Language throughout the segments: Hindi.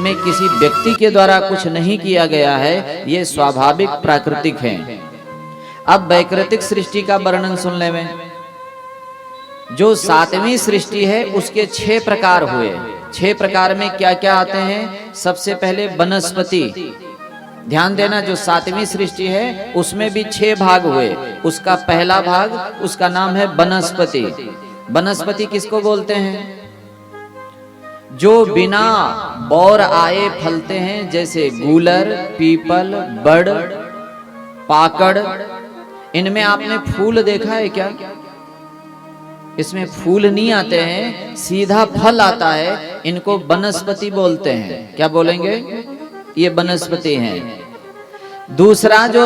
इनमें किसी व्यक्ति के द्वारा कुछ नहीं किया गया है, ये स्वाभाविक प्राकृतिक हैं। अब वैकृतिक सृष्टि का वर्णन सुनने में, जो सातवीं सृष्टि है उसके 6 प्रकार हुए। 6 प्रकार में क्या क्या आते हैं? सबसे पहले वनस्पति। ध्यान देना, जो सातवीं सृष्टि है उसमें भी 6 भाग हुए। उसका पहला भाग, उसका नाम है वनस्पति। वनस्पति किसको बोलते हैं? जो बिना बौर आए फलते हैं, जैसे गूलर, पीपल, बड़, पाकड़। इनमें आपने फूल देखा है क्या? इसमें फूल नहीं आते हैं, सीधा फल आता है। इनको वनस्पति बोलते हैं। क्या बोलेंगे? ये वनस्पति हैं। दूसरा, जो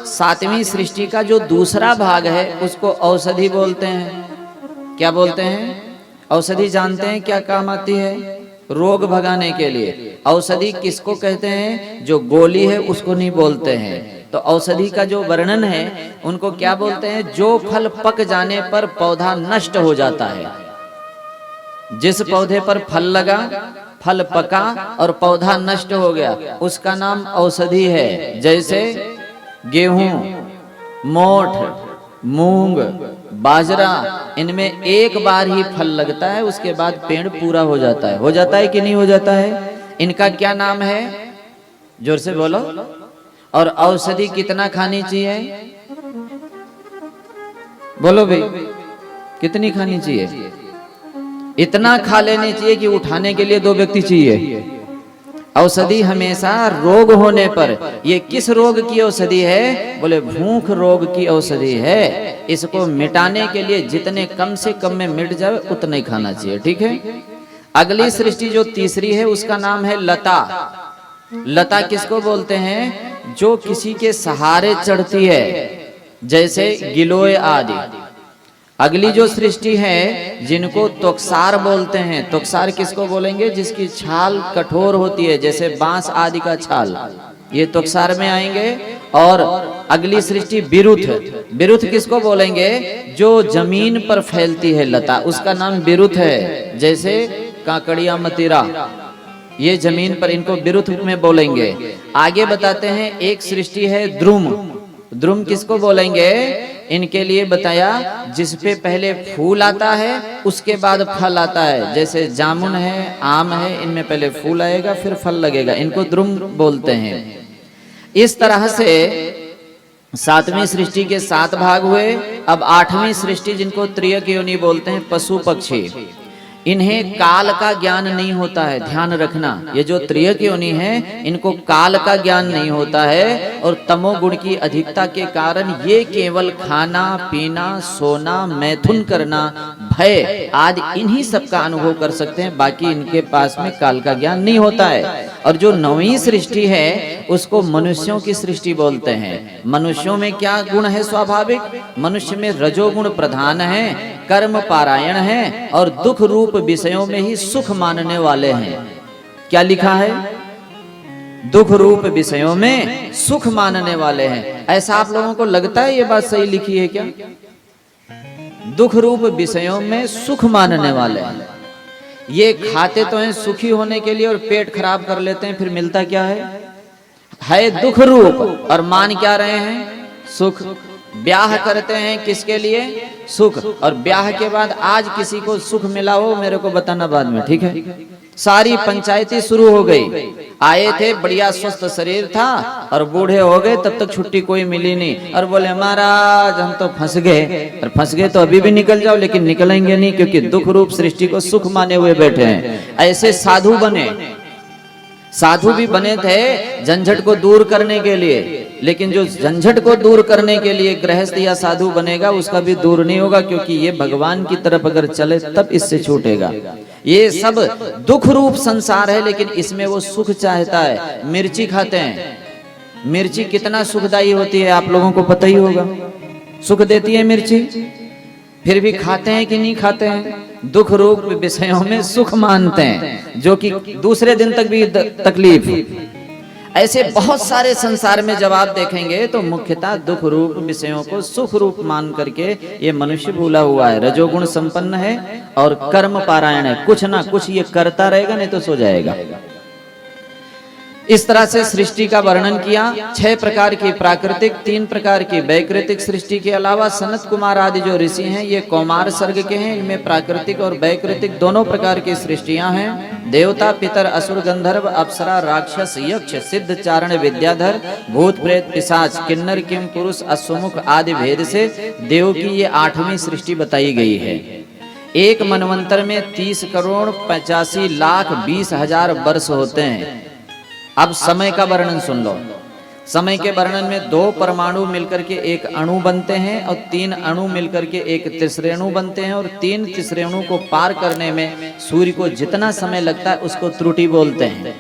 सातवीं सृष्टि का जो दूसरा भाग है उसको औषधि बोलते हैं। क्या बोलते हैं? औषधि जानते हैं क्या काम आती है? रोग भगाने के लिए। औषधि किसको कहते हैं? जो गोली है उसको नहीं बोलते हैं। तो औषधि का जो वर्णन है उनको क्या बोलते हैं? जो फल पक जाने पर पौधा नष्ट हो जाता है। जिस पौधे पर फल लगा, फल पका और पौधा नष्ट हो गया, उसका नाम औषधि है। जैसे गेहूं, मोठ, मूंग, बाजरा, इनमें एक बार ही फल लगता है, उसके बाद पेड़ पूरा हो जाता है। हो जाता है कि नहीं हो जाता है? इनका क्या नाम है? जोर से बोलो। और औषधि कितना खानी चाहिए? बोलो भाई, कितनी खानी चाहिए? इतना खा लेनी चाहिए कि उठाने के लिए 2 व्यक्ति चाहिए। औषधि हमेशा रोग होने पर। ये किस रोग की औषधि है? बोले भूख रोग की औषधि है। इसको मिटाने के लिए जितने कम से कम में मिट जाए उतना ही खाना चाहिए। ठीक है। अगली सृष्टि जो तीसरी है उसका नाम है लता। लता किसको बोलते हैं? जो किसी के सहारे चढ़ती है, जैसे गिलोय आदि। अगली जो सृष्टि है जिनको तोकसार बोलते हैं। तोकसार किसको बोलेंगे? जिसकी छाल कठोर होती है, जैसे बांस आदि का छाल, ये तोकसार में आएंगे। और अगली सृष्टि बिरुथ। बिरुथ किसको बोलेंगे? जो जमीन पर फैलती है लता, उसका नाम बिरुथ है। जैसे काकड़िया, मतीरा, ये जमीन पर, इनको बिरुथ में बोलेंगे। आगे बताते हैं, एक सृष्टि है द्रुम। द्रुम किसको बोलेंगे? इनके लिए बताया जिसपे पहले फूल आता है उसके बाद फल आता है। जैसे जामुन है, आम है, इनमें पहले फूल आएगा फिर फल लगेगा। इनको द्रुम बोलते हैं। इस तरह से सातवीं सृष्टि के 7 भाग हुए। अब 8वीं सृष्टि जिनको त्रियक योनि बोलते हैं, पशु पक्षी। इन्हें काल का ज्ञान नहीं होता है, ध्यान रखना। ये जो त्रियक योनि है इनको काल का ज्ञान नहीं होता है। और तमोगुण की अधिकता के कारण ये केवल खाना पीना, सोना, मैथुन करना, भय आदि इन्हीं सब का अनुभव कर सकते हैं। बाकी इनके पास में काल का ज्ञान नहीं होता है। और जो 9वीं सृष्टि है उसको मनुष्यों की सृष्टि बोलते हैं। मनुष्यों में क्या गुण है? स्वाभाविक मनुष्य में रजोगुण प्रधान है, कर्म पारायण है और दुख रूप विषयों में ही सुख मानने वाले हैं। क्या लिखा है? दुख रूप विषयों में सुख मानने वाले हैं। ऐसा आप लोगों को लगता है ये बात सही लिखी है क्या? दुख रूप विषयों में सुख मानने वाले हैं। ये खाते तो हैं सुखी होने के लिए और पेट खराब कर लेते हैं, फिर मिलता क्या है दुख रूप। और मान क्या रहे हैं? सुख। ब्याह करते हैं किसके लिए? सुख। और ब्याह के बाद आज किसी को सुख मिला हो मेरे को बताना बाद में, ठीक है? सारी पंचायती शुरू हो गई। आए थे, बढ़िया स्वस्थ शरीर था और बूढ़े हो गए, तब तक छुट्टी कोई मिली नहीं। और बोले महाराज हम तो फंस गए। और फंस गए तो अभी भी निकल जाओ, लेकिन निकलेंगे नहीं, क्योंकि दुख रूप सृष्टि को सुख माने हुए बैठे हैं। ऐसे साधु बने। साधु भी बने थे झंझट को दूर करने के लिए, लेकिन जो झंझट को दूर करने के लिए गृहस्थ या साधु बनेगा उसका भी दूर नहीं होगा, क्योंकि ये भगवान की तरफ अगर चले तब इससे छूटेगा। ये सब दुख रूप संसार है, लेकिन इसमें वो सुख चाहता है। मिर्ची खाते हैं, मिर्ची कितना सुखदायी होती है आप लोगों को पता ही होगा। सुख देती है मिर्ची, फिर भी खाते हैं कि नहीं खाते हैं? दुख रूप विषयों में सुख मानते हैं, जो कि दूसरे दिन तक भी तकलीफ। ऐसे बहुत सारे संसार में जब आप देखेंगे तो मुख्यतः दुख रूप विषयों को सुख रूप मान करके ये मनुष्य भूला हुआ है। रजोगुण संपन्न है और कर्म पारायण है। कुछ ना कुछ ये करता रहेगा, नहीं तो सो जाएगा। इस तरह से सृष्टि का वर्णन किया। 6 प्रकार की प्राकृतिक, 3 प्रकार की वैकृतिक सृष्टि के अलावा सनत कुमार आदि जो ऋषि हैं ये कौमार सर्ग के हैं। इनमें प्राकृतिक और वैकृतिक दोनों प्रकार की सृष्टियां हैं। देवता, पितर, असुर, गंधर्व, अप्सरा, राक्षस, यक्ष, सिद्ध, चारण, विद्याधर, भूत, प्रेत, पिशाच, किन्नर, किम पुरुष, अश्वमुख आदि भेद से देव की ये 8वीं सृष्टि बताई गई है। एक मनवंतर में 30 करोड़ 85 लाख 20 हजार वर्ष होते हैं। अब समय का वर्णन सुन लो। समय के वर्णन में 2 परमाणु मिलकर के एक अणु बनते हैं और 3 अणु मिलकर के एक त्रिश्रेणु बनते हैं और 3 त्रिश्रेणु को पार करने में सूर्य को जितना समय लगता है उसको त्रुटि बोलते हैं।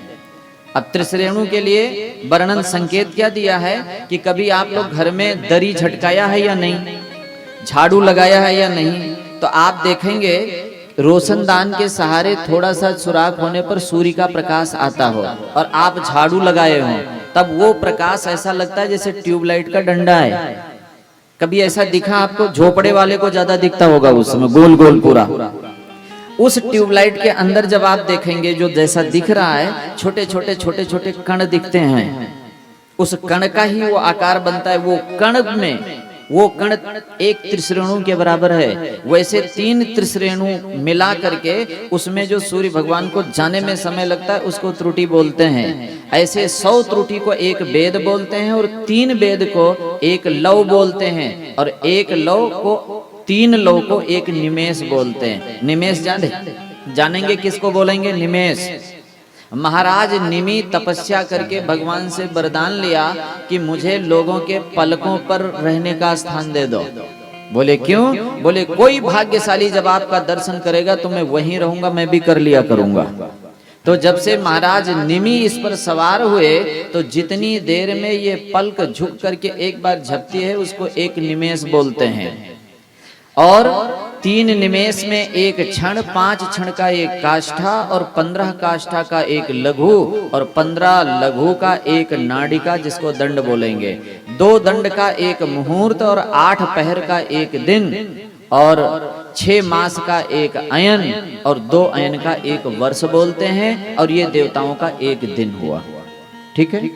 अब त्रिश्रेणु के लिए वर्णन संकेत क्या दिया है कि कभी आप लोग घर में दरी झटकाया है या नहीं, झाड़ू लगाया है या नहीं, तो आप देखेंगे रोशनदान के सहारे थोड़ा सा सुराख होने पर सूर्य का प्रकाश आता हो और आप झाड़ू लगाए हो, तब वो प्रकाश ऐसा लगता है जैसे ट्यूबलाइट का डंडा है। कभी ऐसा दिखा आपको? झोपड़े वाले को ज्यादा दिखता होगा उस समय, गोल गोल पूरा। उस ट्यूबलाइट के अंदर जब आप देखेंगे जो जैसा दिख रहा है, छोटे छोटे छोटे छोटे कण दिखते हैं, उस कण का ही वो आकार बनता है। वो कण में वो कण एक त्रिश्रेणु के बराबर है। वैसे 3 त्रिश्रेणु मिला करके उसमें जो सूर्य भगवान को जाने में समय लगता है उसको त्रुटि बोलते हैं। ऐसे 100 त्रुटि को एक वेद बोलते हैं और 3 वेद को एक लव बोलते हैं और एक लव को 3 लव को एक निमेष बोलते हैं। निमेष जानेंगे किसको बोलेंगे? निमेष। महाराज निमि तपस्या करके भगवान से वरदान लिया कि मुझे लोगों के पलकों पर रहने का स्थान दे दो। बोले क्यों? बोले कोई भाग्यशाली जब आपका दर्शन करेगा तो मैं वहीं रहूंगा, मैं भी कर लिया करूंगा। तो जब से महाराज निमि इस पर सवार हुए तो जितनी देर में ये पलक झुक करके एक बार झपती है उसको एक निमेष बोलते हैं। और 3 निमेष में एक क्षण, 5 क्षण का एक काष्ठा और 15 काष्ठा का एक लघु और 15 लघु का एक नाडिका जिसको दंड बोलेंगे। 2 दंड का एक मुहूर्त और 8 पहर का एक दिन और 6 मास का एक अयन और 2 अयन का एक वर्ष बोलते हैं। और ये देवताओं का एक दिन हुआ। ठीक है,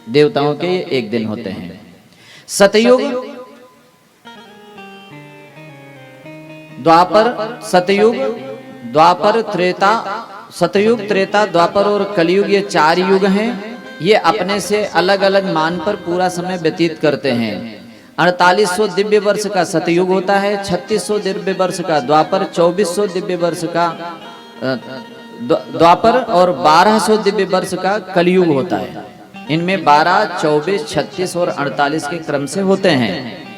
देवताओं के ये एक दिन होते हैं। सतयुग, द्वापर, सतयुग, द्वापर, त्रेता, सतयुग, त्रेता, द्वापर और कलयुग, ये 4 युग हैं। ये अपने से अलग अलग मान पर पूरा समय व्यतीत करते हैं। 4800 दिव्य वर्ष का सतयुग होता है, 3600 दिव्य वर्ष का द्वापर, 2400 दिव्य वर्ष का द्वापर और 1200 दिव्य वर्ष का कलयुग होता है। इनमें 12, 24, 36 और 48 के क्रम से होते हैं।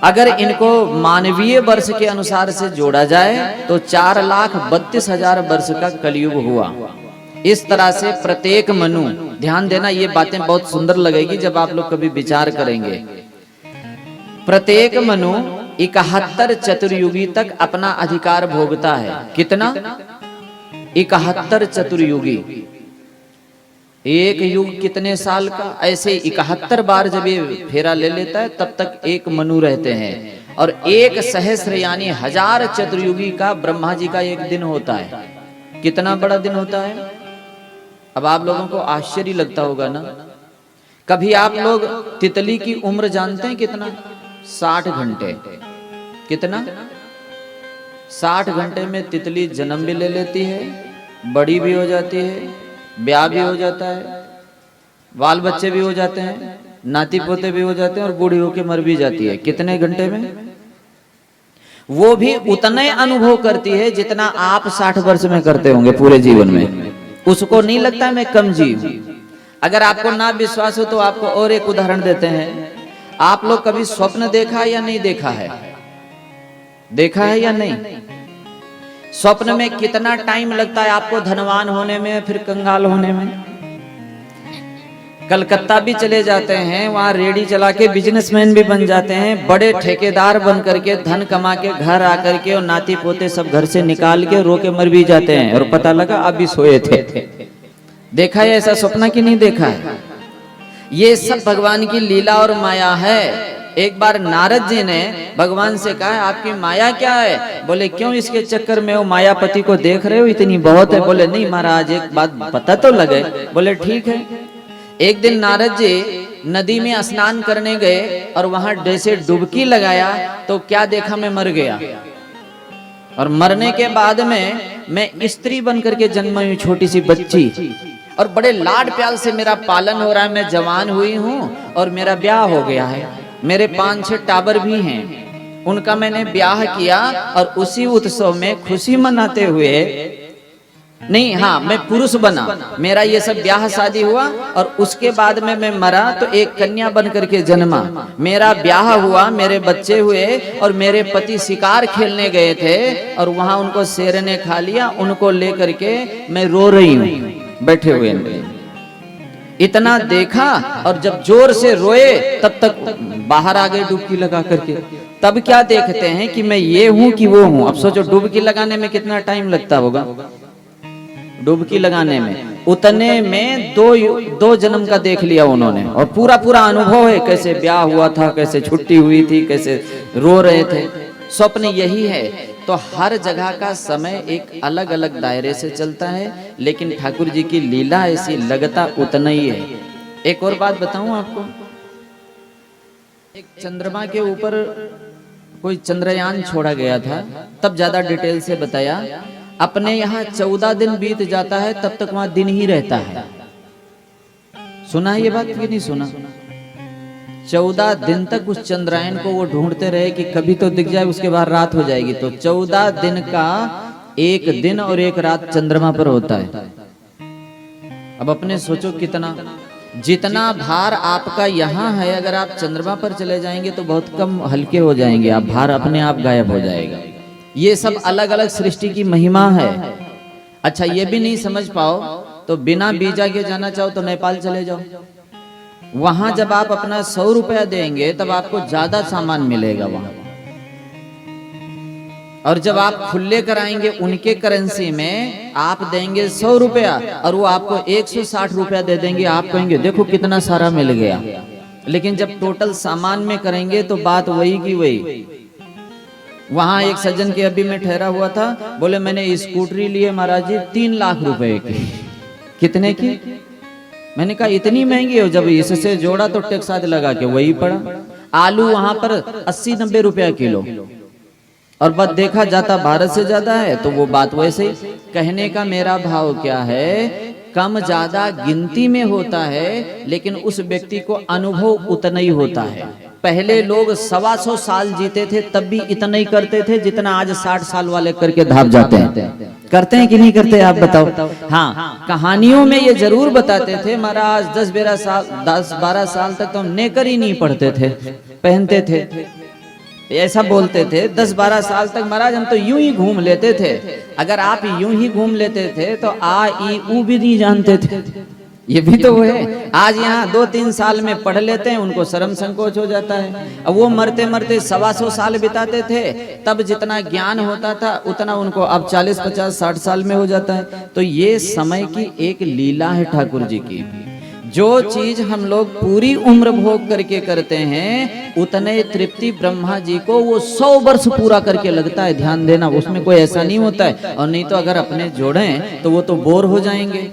अगर इनको मानवीय वर्ष के अनुसार से जोड़ा जाए तो 4,32,000 वर्ष का कलयुग हुआ। इस तरह से प्रत्येक मनु, ध्यान देना ये बातें बहुत सुंदर लगेगी जब आप लोग कभी विचार करेंगे। प्रत्येक मनु 71 चतुर्युगी तक अपना अधिकार भोगता है। कितना? 71 चतुर्युगी। एक युग कितने साल का? ऐसे 71 बार जब ये फेरा ले लेता है तब तक एक मनु रहते हैं। और 1 सहस्र यानी 1000 चतुर्युगी का ब्रह्मा जी का एक दिन होता है। कितना बड़ा दिन होता है? अब आप लोगों को आश्चर्य लगता होगा ना। कभी आप लोग तितली की उम्र जानते हैं कितना? 60 घंटे। कितना? 60 घंटे में तितली जन्म भी ले लेती है, बड़ी भी हो जाती है, ब्याह भी हो जाता है, बाल बच्चे भी हो जाते हैं, नाती पोते भी हो जाते हैं और बूढ़ी होके मर भी जाती है। कितने घंटे में? वो भी उतने अनुभव करती है जितना आप 60 वर्ष में करते होंगे पूरे जीवन में। उसको नहीं लगता मैं कम जीव। अगर आपको ना विश्वास हो तो आपको और एक उदाहरण देते हैं। आप लोग कभी स्वप्न देखा या नहीं देखा है? देखा है या नहीं? स्वप्न में कितना टाइम लगता है आपको धनवान होने में, फिर कंगाल होने में? कलकत्ता भी चले जाते हैं, वहां रेडी चला के बिजनेसमैन भी बन जाते हैं, बड़े ठेकेदार बन करके धन कमा के घर आकर के और नाती पोते सब घर से निकाल के रो के मर भी जाते हैं और पता लगा अभी सोए थे। देखा है ऐसा सपना कि नहीं देखा है? ये सब भगवान की लीला और माया है। एक बार नारद जी ने भगवान से कहा आपकी माया क्या है? बोले क्यों इसके चक्कर में वो मायापति को देख रहे हो, इतनी बहुत है? बोले नहीं महाराज एक बात पता तो लगे। बोले ठीक है। एक दिन नारद जी नदी में स्नान करने गए और वहां जैसे डुबकी लगाया तो क्या देखा, मैं मर गया। और मरने के बाद में मैं स्त्री बन करके जन्म हुई, छोटी सी बच्ची, और बड़े लाड प्यार से मेरा पालन हो रहा है। मैं जवान हुई हूँ और मेरा ब्याह हो गया है। मेरे 5-6 टाबर भी हैं, उनका मैंने ब्याह किया और उसी उत्सव में खुशी मनाते हुए नहीं, हाँ मैं पुरुष बना, मेरा ये सब ब्याह शादी हुआ और उसके बाद में मैं मरा तो एक कन्या बन करके जन्मा। मेरा ब्याह हुआ, मेरे बच्चे हुए और मेरे पति शिकार खेलने गए थे और वहां उनको शेर ने खा लिया। उनको लेकर के मैं रो रही हूँ बैठे हुए। इतना देखा और जब जोर से रोए तब तक बाहर आ गए डुबकी लगा करके। तब क्या देखते हैं कि मैं ये हूं कि वो हूं। अब सोचो डुबकी लगाने में कितना टाइम लगता होगा। डुबकी लगाने में उतने में दो जन्म का देख लिया उन्होंने और पूरा पूरा अनुभव है, कैसे ब्याह हुआ था, कैसे छुट्टी हुई थी, कैसे रो रहे थे। स्वप्न यही है। तो हर जगह का समय एक अलग अलग दायरे से चलता है, लेकिन ठाकुर जी की लीला ऐसी लगता उतना ही है। एक और बात बताऊं आपको, एक चंद्रमा के ऊपर कोई चंद्रयान छोड़ा गया था, तब ज्यादा डिटेल से बताया। अपने यहाँ 14 दिन बीत जाता है तब तक वहां दिन ही रहता है। सुना है ये बात कि नहीं सुना? 14 दिन तक उस चंद्रायन को वो ढूंढते रहे कि कभी तो दिख जाए, उसके बाद रात हो जाएगी। तो 14 दिन का एक दिन और एक रात चंद्रमा पर होता है। अब अपने सोचो कितना, जितना भार आपका यहाँ है, अगर आप चंद्रमा पर चले जाएंगे तो बहुत कम हल्के हो जाएंगे आप, भार अपने आप गायब हो जाएगा। ये सब अलग अलग सृष्टि की महिमा है। अच्छा ये भी नहीं समझ पाओ तो बिना वीजा के जाना चाहो तो नेपाल चले जाओ। वहां जब आप अपना 100 रुपया देंगे तब आपको ज्यादा सामान मिलेगा वहां। और जब आप खुले कराएंगे उनके करेंसी में, आप देंगे 100 रुपया और वो आपको 160 रुपया दे देंगे। आप कहेंगे देखो कितना सारा मिल गया। लेकिन जब टोटल सामान में करेंगे तो बात वही की वही। वहां एक सज्जन के अभी में ठहरा हुआ था, बोले मैंने स्कूटरी लिए महाराज जी 3 लाख रुपए की। कितने की? मैंने कहा इतनी महंगी हो। जब इससे जोड़ा तो टैक्स आदि लगा के वही पड़ा। आलू वहां पर 80-90 रुपया किलो और बस देखा जाता भारत से ज्यादा है। तो वो बात वैसे ही। कहने का मेरा भाव क्या है, कम ज्यादा गिनती में होता है, लेकिन उस व्यक्ति को अनुभव उतना ही होता है। पहले लोग 125 साल जीते थे तब भी इतना ही करते थे जितना आज 60 साल वाले करके धाप जाते हैं। करते हैं कि नहीं करते आप बताओ? हाँ, कहानियों में ये जरूर बताते थे महाराज 10-12 साल तक तो हम नेकर ही नहीं पढ़ते थे, पहनते थे। ऐसा बोलते थे 10-12 साल तक महाराज हम तो यूं ही घूम लेते थे। अगर आप यूं ही घूम लेते थे तो आ ई ऊ भी नहीं जानते थे। ये भी तो है। आज यहाँ 2-3 साल में पढ़ लेते हैं, उनको शर्म संकोच हो जाता है। अब वो मरते मरते 125 साल बिताते थे, तब जितना ज्ञान होता था उतना उनको अब 40-50-60 साल में हो जाता है। तो ये समय की एक लीला है ठाकुर जी की। जो चीज हम लोग पूरी उम्र भोग करके करते हैं, उतने तृप्ति ब्रह्मा जी को वो 100 वर्ष पूरा करके लगता है। ध्यान देना, उसमें कोई ऐसा नहीं होता है। और नहीं तो अगर अपने जोड़ें तो वो तो बोर हो जाएंगे।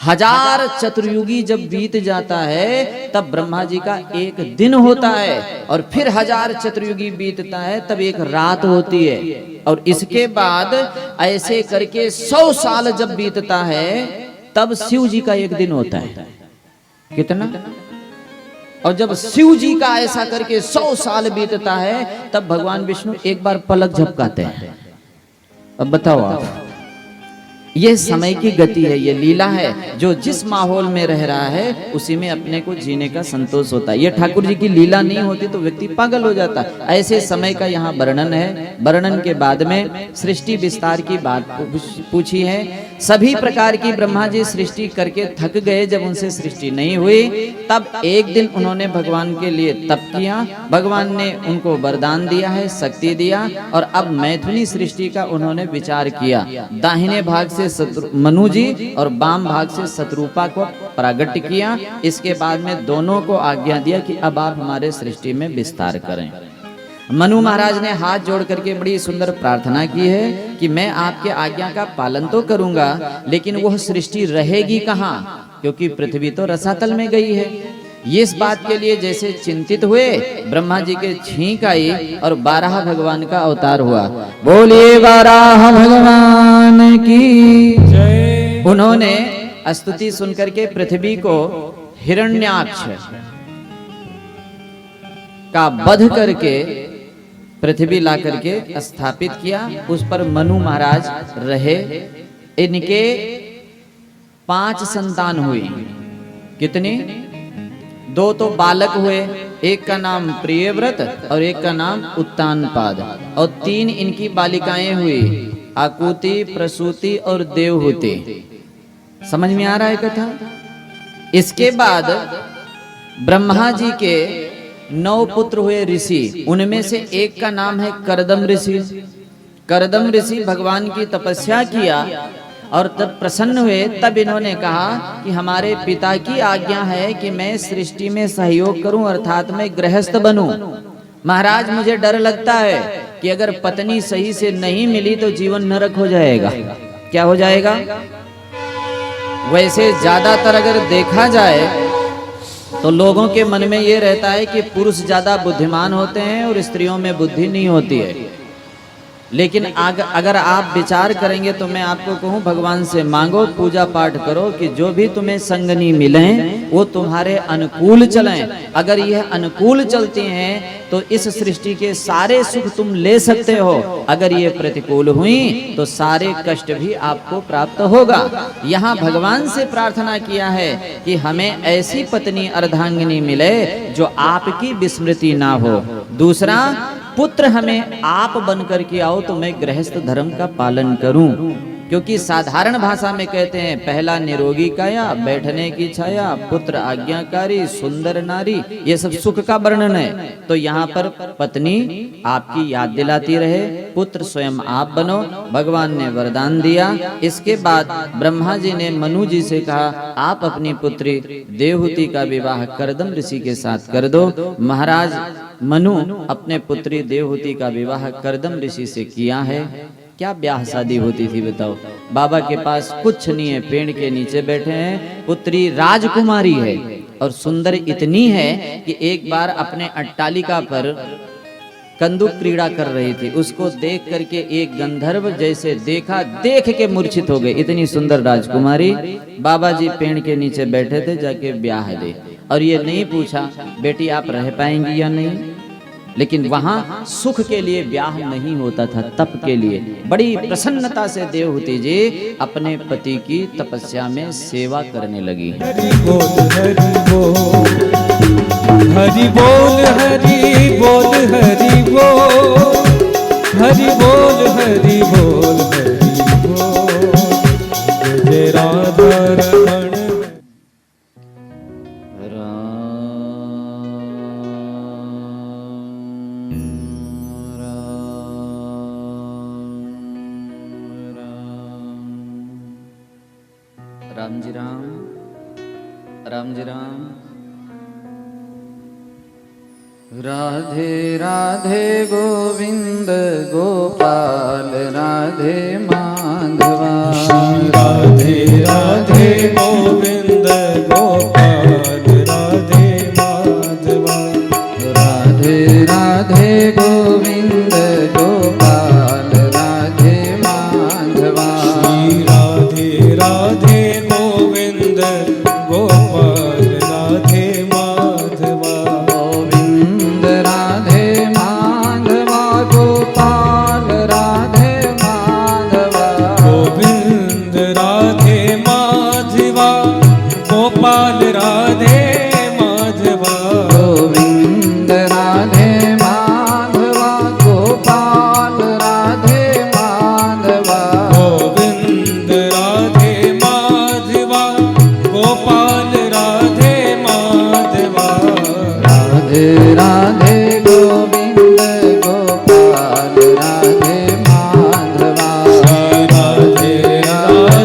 1000 चतुर्युगी जब बीत जाता है तब ब्रह्मा जी का एक दिन होता है, और फिर 1000 चतुर्युगी बीतता है तब एक रात होती है। और इसके बाद ऐसे करके 100 साल जब बीतता है तब शिव जी का एक दिन होता है। कितना? और जब शिव जी का ऐसा करके 100 साल बीतता है तब भगवान विष्णु एक बार पलक झपकाते हैं। अब बताओ आप, ये समय की गति है, ये लीला है। जो जिस माहौल में रह रहा है उसी में अपने को जीने का संतोष होता है। ये ठाकुर जी की लीला नहीं होती तो व्यक्ति पागल हो जाता है। ऐसे समय का यहाँ वर्णन है। वर्णन के बाद में सृष्टि विस्तार की बात पूछी है। सभी प्रकार की ब्रह्मा जी सृष्टि करके थक गए। जब उनसे सृष्टि नहीं हुई तब एक दिन उन्होंने भगवान के लिए तप किया। भगवान ने उनको वरदान दिया है, शक्ति दिया, और अब मैथुनी सृष्टि का उन्होंने विचार किया। दाहिने भाग मनु जी और वाम भाग से शत्रुपा को प्रागट्य किया। इसके बाद में दोनों को आज्ञा दिया कि अब आप हमारे सृष्टि में विस्तार करें। मनु महाराज ने हाथ जोड़ करके बड़ी सुंदर प्रार्थना की है कि मैं आपके आज्ञा का पालन तो करूंगा, लेकिन वह सृष्टि रहेगी कहाँ, क्योंकि पृथ्वी तो रसातल में गई है। ये इस बात के लिए जैसे चिंतित हुए, ब्रह्मा जी के छींक आई और बारह भगवान का अवतार हुआ। बोलिए बारह भगवान की जय। उन्होंने स्तुति सुनकर के पृथ्वी को हिरण्याक्ष का वध करके पृथ्वी ला करके स्थापित किया। उस पर मनु महाराज रहे। इनके 5 संतान हुई। कितनी? 2 तो बालक हुए, एक का नाम प्रियव्रत और एक का नाम उत्तानपाद, और 3 इनकी बालिकाएं हुई, आकुति, प्रसूति और देवहूति। समझ में आ रहा है कथा? इसके बाद ब्रह्मा जी के 9 पुत्र हुए ऋषि। उनमें से एक का नाम है करदम ऋषि। करदम ऋषि भगवान की तपस्या किया और तब प्रसन्न हुए। तब इन्होंने कहा कि हमारे पिता की आज्ञा है कि मैं सृष्टि में सहयोग करूं, अर्थात मैं गृहस्थ बनूं। महाराज मुझे डर लगता है कि अगर पत्नी सही से नहीं मिली तो जीवन नरक हो जाएगा। क्या हो जाएगा? वैसे ज्यादातर अगर देखा जाए तो लोगों के मन में ये रहता है कि पुरुष ज्यादा बुद्धिमान होते हैं और स्त्रियों में बुद्धि नहीं होती है। लेकिन अगर आप विचार करेंगे तो मैं आपको कहूं, भगवान से मांगो, पूजा पाठ करो कि जो भी तुम्हें संगनी मिले वो तुम्हारे अनुकूल चलें। अगर यह अनुकूल चलती हैं तो इस सृष्टि के सारे सुख तुम ले सकते हो। अगर ये प्रतिकूल हुई तो सारे कष्ट भी आपको प्राप्त होगा। यहाँ भगवान से प्रार्थना किया है कि हमें ऐसी पत्नी अर्धांगिनी मिले जो आपकी विस्मृति ना हो। दूसरा, पुत्र हमें आप बन करके आओ तो मैं गृहस्थ धर्म का पालन करूं। क्योंकि साधारण भाषा में कहते हैं, पहला निरोगी काया, बैठने की छाया, पुत्र आज्ञाकारी, सुंदर नारी, ये सब सुख का वर्णन है। तो यहाँ पर पत्नी आपकी याद दिलाती रहे, पुत्र स्वयं आप बनो। भगवान ने वरदान दिया। इसके बाद ब्रह्मा जी ने मनु जी से कहा, आप अपनी पुत्री देवहूति का विवाह करदम ऋषि के साथ कर दो। महाराज मनु अपने पुत्री देवहूति का विवाह करदम ऋषि से किया है। क्या ब्याह शादी होती थी बताओ? बाबा के पास कुछ नहीं है, पेड़ के नीचे बैठे हैं। पुत्री राजकुमारी है और सुंदर इतनी है कि एक बार अपने अट्टालिका पर कंदुक क्रीड़ा कर रही थी। उसको देख करके एक गंधर्व जैसे देखा, देख के मूर्छित हो गए। इतनी सुंदर राजकुमारी। बाबा जी पेड़ के नीचे बैठे थे, जाके ब्याह दे। और ये नहीं पूछा बेटी आप रह पाएंगी या नहीं, लेकिन वहां सुख के लिए ब्याह नहीं होता था, तप के लिए। बड़ी प्रसन्नता से देवहूति जी अपने पति की तपस्या में सेवा करने लगी। हरि बोल हरि बोल, हरि बोल हरि बोल, हरि बोल हरि बोल, हरि बोल हरि बोल। जय राधा रमण राम जी राम, राम जी राम। राधे राधे गोविंद गोपाल, राधे माधवा। राधे राधे गोविंद गोपाल, राधे माधवा। राधे राधे गोविंद गोपाल, राधे माधवा। राधे राधे गोविंद गोपाल, राधे माधवा। गोविंद राधे माधवा, गोपाल राधे माधवा। गोविंद राधे माधवा, गोपाल राधे माधवा। गोविंद राधे माधवा, गोपाल राधे माधवा। गोविंद राधे माधवा, गोपाल राधे माधवा। राधे राधे गोविंद गोपाल, राधे माधवा। राधे राधे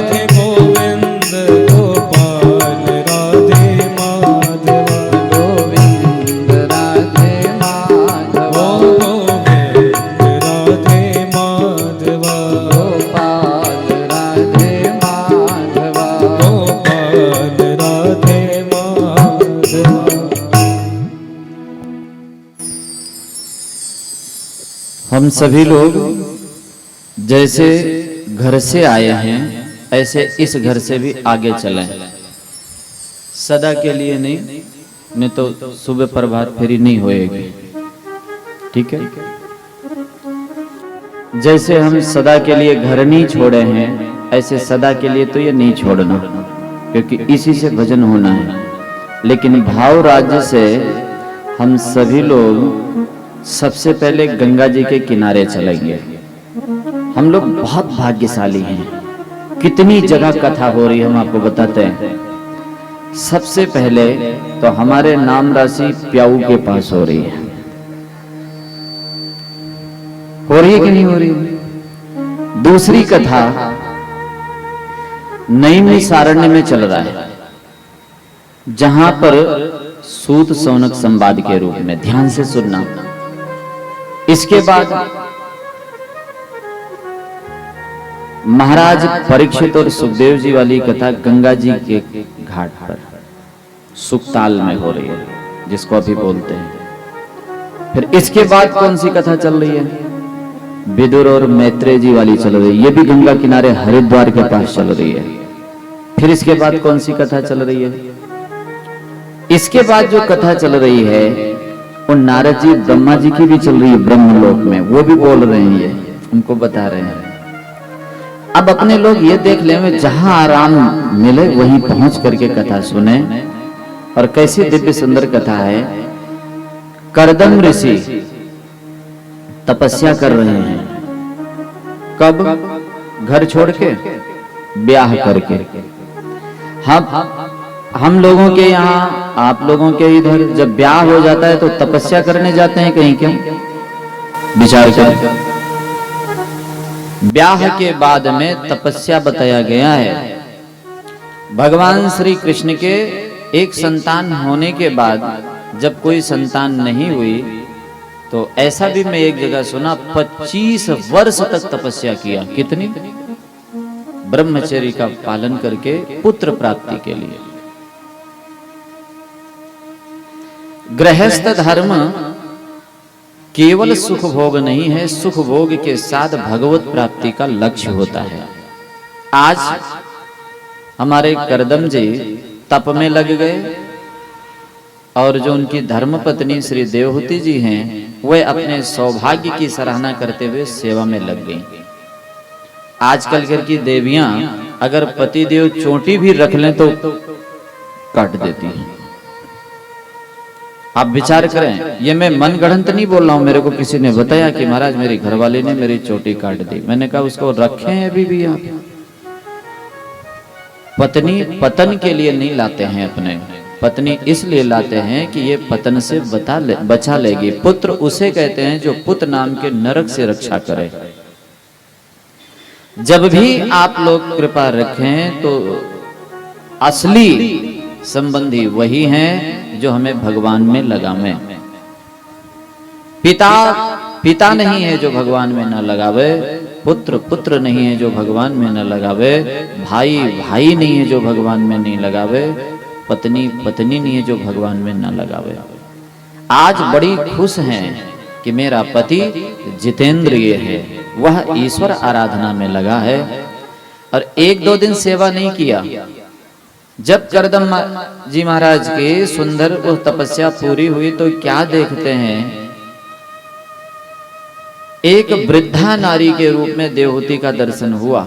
सभी लोग जैसे घर से आए हैं ऐसे इस घर से भी आगे चलें, सदा के लिए नहीं तो सुबह प्रभात फेरी नहीं होएगी। ठीक है, जैसे हम सदा के लिए घर नहीं छोड़े हैं ऐसे सदा के लिए तो ये नहीं छोड़ना, क्योंकि इसी से भजन होना है। लेकिन भाव राज्य से हम सभी लोग सबसे पहले गंगा जी के किनारे चलेंगे। हम लोग बहुत भाग्यशाली हैं, कितनी जगह कथा हो रही है हम आपको बताते हैं। सबसे पहले तो हमारे नाम राशि प्याऊ के पास हो रही है कि नहीं हो रही। दूसरी कथा नईमी सारण्य में चल रहा है, जहां पर सूत सौनक संवाद के रूप में, ध्यान से सुनना। इसके बाद महाराज परीक्षित और सुखदेव जी वाली कथा गंगा जी के घाट पर सुखताल में हो रही है, जिसको अभी बोलते हैं। फिर इसके बाद कौन सी कथा चल रही है? विदुर और मैत्रेय जी वाली चल रही है, ये भी गंगा किनारे हरिद्वार के पास चल रही है। फिर इसके बाद कौन सी कथा चल रही है? इसके बाद जो कथा चल रही है वो नारद जी ब्रह्मा जी की भी चल रही है ब्रह्मलोक में, वो भी बोल रहे हैं, ये उनको बता रहे हैं। अब अपने लोग ये देख लें जहां आराम मिले वहीं पहुंच करके कथा सुने। और कैसी दिव्य सुंदर कथा है। करदम ऋषि तपस्या कर रहे हैं, कब? घर छोड़ के, ब्याह करके। हम लोगों के यहाँ, आप लोगों के इधर जब ब्याह हो जाता है तो तपस्या करने जाते हैं कहीं, क्यों? विचार कर। ब्याह के बाद में तपस्या बताया गया है। भगवान श्री कृष्ण के एक संतान होने के बाद जब कोई संतान नहीं हुई तो ऐसा भी मैं एक जगह सुना, 25 वर्ष तक तपस्या किया। कितनी? ब्रह्मचर्य का पालन करके पुत्र प्राप्ति के लिए। गृहस्थ धर्म केवल सुख भोग नहीं है, सुख भोग के साथ भगवत प्राप्ति का लक्ष्य होता है। आज हमारे करदम जी तप में लग गए और जो उनकी धर्म पत्नी श्री देवहूति जी हैं वह अपने सौभाग्य की सराहना करते हुए सेवा में लग गई। आजकल घर की देवियां अगर पति देव चोटी भी रख लें तो काट देती हैं। आप विचार करें, ये मैं मन गढ़ंत नहीं बोल रहा हूं। मेरे को किसी ने बताया कि महाराज मेरी घरवाली ने मेरी चोटी काट दी। मैंने कहा उसको रखे हैं अभी भी आप? पत्नी पतन के लिए नहीं लाते हैं अपने, पत्नी इसलिए लाते हैं कि ये पतन से बचा लेगी। पुत्र उसे कहते हैं जो पुत्र नाम के नरक से रक्षा करे। जब भी आप लोग कृपा रखें तो असली संबंधी वही हैं जो हमें भगवान में लगावे। पिता नहीं है जो भगवान में न लगावे, पुत्र नहीं है जो भगवान में न लगावे, भाई नहीं है जो भगवान में नहीं लगावे, पत्नी नहीं है जो भगवान में न लगावे। आज बड़ी खुश हैं कि मेरा पति जितेंद्रिय है, वह ईश्वर आराधना में लगा है और 1-2 दिन सेवा नहीं किया। जब करदम जी महाराज की सुंदर वो तपस्या पूरी हुई तो क्या देखते हैं, एक वृद्धा नारी के रूप में देवहूति का दर्शन हुआ।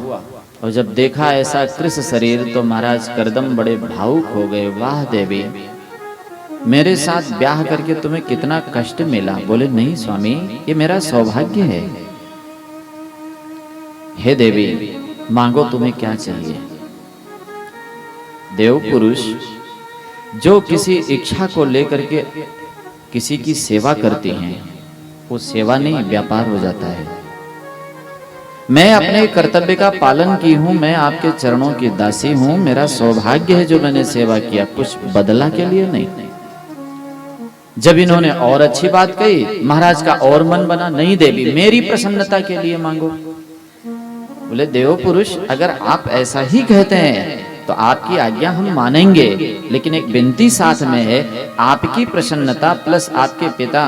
और जब देखा ऐसा कृष्ण शरीर तो महाराज करदम बड़े भावुक हो गए। वाह देवी, मेरे साथ ब्याह करके तुम्हें कितना कष्ट मिला। बोले नहीं स्वामी, ये मेरा सौभाग्य है। हे देवी, मांगो तुम्हें क्या चाहिए। देव पुरुष जो किसी इच्छा को लेकर के किसी की सेवा करती हैं, वो सेवा नहीं व्यापार हो जाता है। मैं अपने कर्तव्य का पालन की हूं, मैं आपके चरणों की दासी हूं, मेरा सौभाग्य है जो मैंने सेवा किया, कुछ बदला के लिए नहीं। जब इन्होंने और अच्छी बात कही, महाराज का और मन बना, नहीं देवी मेरी प्रसन्नता के लिए मांगो। बोले देव पुरुष, अगर आप ऐसा ही कहते हैं तो आपकी आज्ञा हम मानेंगे, लेकिन एक विनती साथ में है, आपकी प्रसन्नता प्लस आपके पिता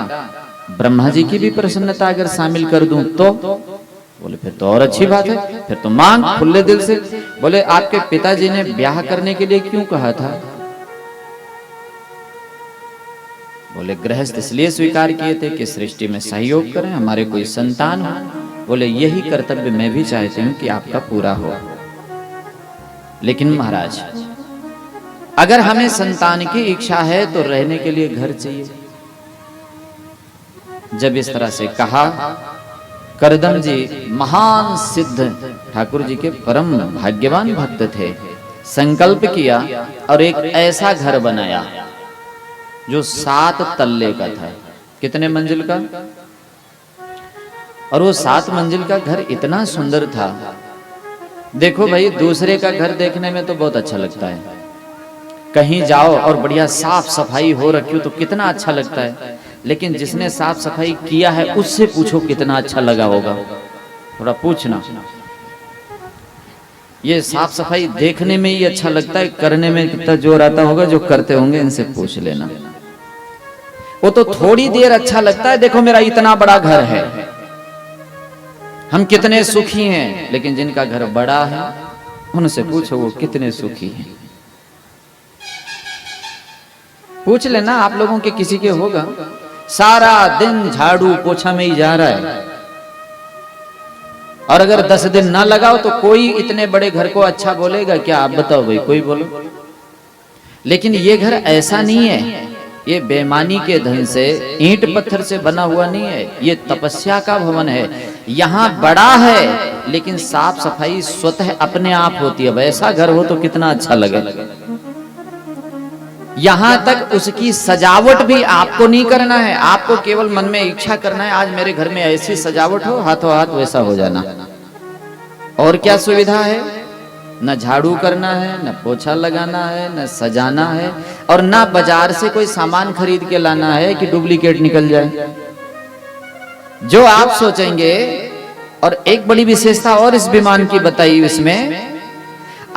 ब्रह्मा जी की भी प्रसन्नता अगर शामिल कर दूं तो बोले फिर तो और अच्छी बात है, फिर तो मांग खुले दिल से। बोले आपके पिताजी ने ब्याह करने के लिए क्यों कहा था? बोले गृहस्थ इसलिए स्वीकार किए थे कि सृष्टि में सहयोग करें, हमारे कोई संतान हो। बोले यही कर्तव्य मैं भी चाहती हूं कि आपका पूरा हो। लेकिन महाराज अगर हमें संतान की इच्छा है तो रहने के लिए घर चाहिए। जब इस तरह से कहा, करदम जी महान सिद्ध ठाकुर जी के परम भाग्यवान भक्त थे, संकल्प किया और एक ऐसा घर बनाया जो 7 तल्ले का था। कितने मंजिल का? और वो 7 मंजिल का घर इतना सुंदर था। देखो भाई, दूसरे का घर देखने में तो बहुत अच्छा लगता है, कहीं जाओ और बढ़िया साफ सफाई हो रखी हो तो कितना अच्छा लगता है, लेकिन जिसने साफ सफाई किया है उससे पूछो कितना अच्छा लगा होगा। थोड़ा पूछना। ये साफ सफाई देखने में ही अच्छा लगता है, करने में कितना जोर आता होगा, जो करते होंगे इनसे पूछ लेना। वो तो थोड़ी देर अच्छा लगता है, देखो मेरा इतना बड़ा घर है, हम कितने सुखी हैं, लेकिन जिनका घर बड़ा है उनसे पूछो वो कितने सुखी हैं। पूछ लेना, आप लोगों के किसी के होगा, सारा दिन झाड़ू पोछा में ही जा रहा है, और अगर 10 दिन ना लगाओ तो कोई इतने बड़े घर को अच्छा बोलेगा क्या? आप बताओ भाई, कोई बोलो। लेकिन ये घर ऐसा नहीं है, ये बेईमानी के धन से ईंट पत्थर से बना हुआ नहीं है, ये तपस्या का भवन है। यहाँ बड़ा है लेकिन साफ सफाई स्वतः अपने आप होती है। वैसा घर हो तो कितना अच्छा लगे। यहाँ तक उसकी सजावट भी आपको नहीं करना है, आपको केवल मन में इच्छा करना है आज मेरे घर में ऐसी सजावट हो, हाथों हाथ वैसा हो जाना। और क्या सुविधा है? न झाड़ू करना है, न पोछा लगाना है, न सजाना है, और न बाजार से कोई सामान खरीद के लाना है कि डुप्लीकेट निकल जाए। जो आप सोचेंगे। और एक बड़ी विशेषता और इस विमान की बताई इसमें,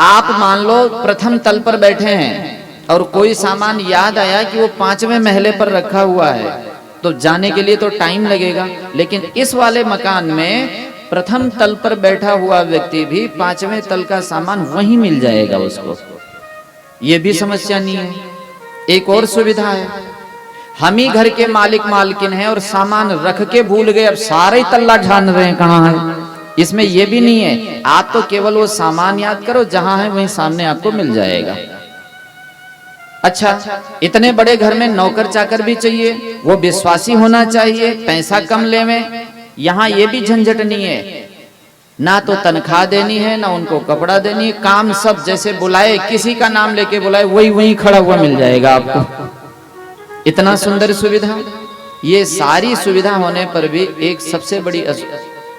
आप मान लो प्रथम तल पर बैठे हैं और कोई सामान याद आया कि वो 5वें महले पर रखा हुआ है, तो जाने के लिए तो टाइम लगेगा। लेकिन इस वाले मकान में प्रथम तल पर बैठा हुआ व्यक्ति भी 5वें तल का सामान वहीं मिल जाएगा उसको, ये भी समस्या नहीं है। एक और सुविधा है, हम ही घर के मालिक मालकिन हैं और सामान रख के भूल गए, अब सारे तल्ला ढांढ रहे हैं कहाँ है। इसमें ये भी नहीं है, आप तो केवल वो सामान याद करो, जहां है वहीं सामने आपको मिल जाएगा। अच्छा, इतने बड़े घर में नौकर चाकर भी चाहिए, वो विश्वासी होना चाहिए, पैसा कम लेवे। यहाँ ये भी झंझट नहीं है, ना तो तनख्वाह देनी है, ना उनको कपड़ा देनी है, काम सब जैसे बुलाए, किसी का नाम लेके बुलाए वही वहीं खड़ा हुआ मिल जाएगा आपको। इतना सुंदर सुविधा। ये सारी सुविधा होने पर भी एक सबसे बड़ी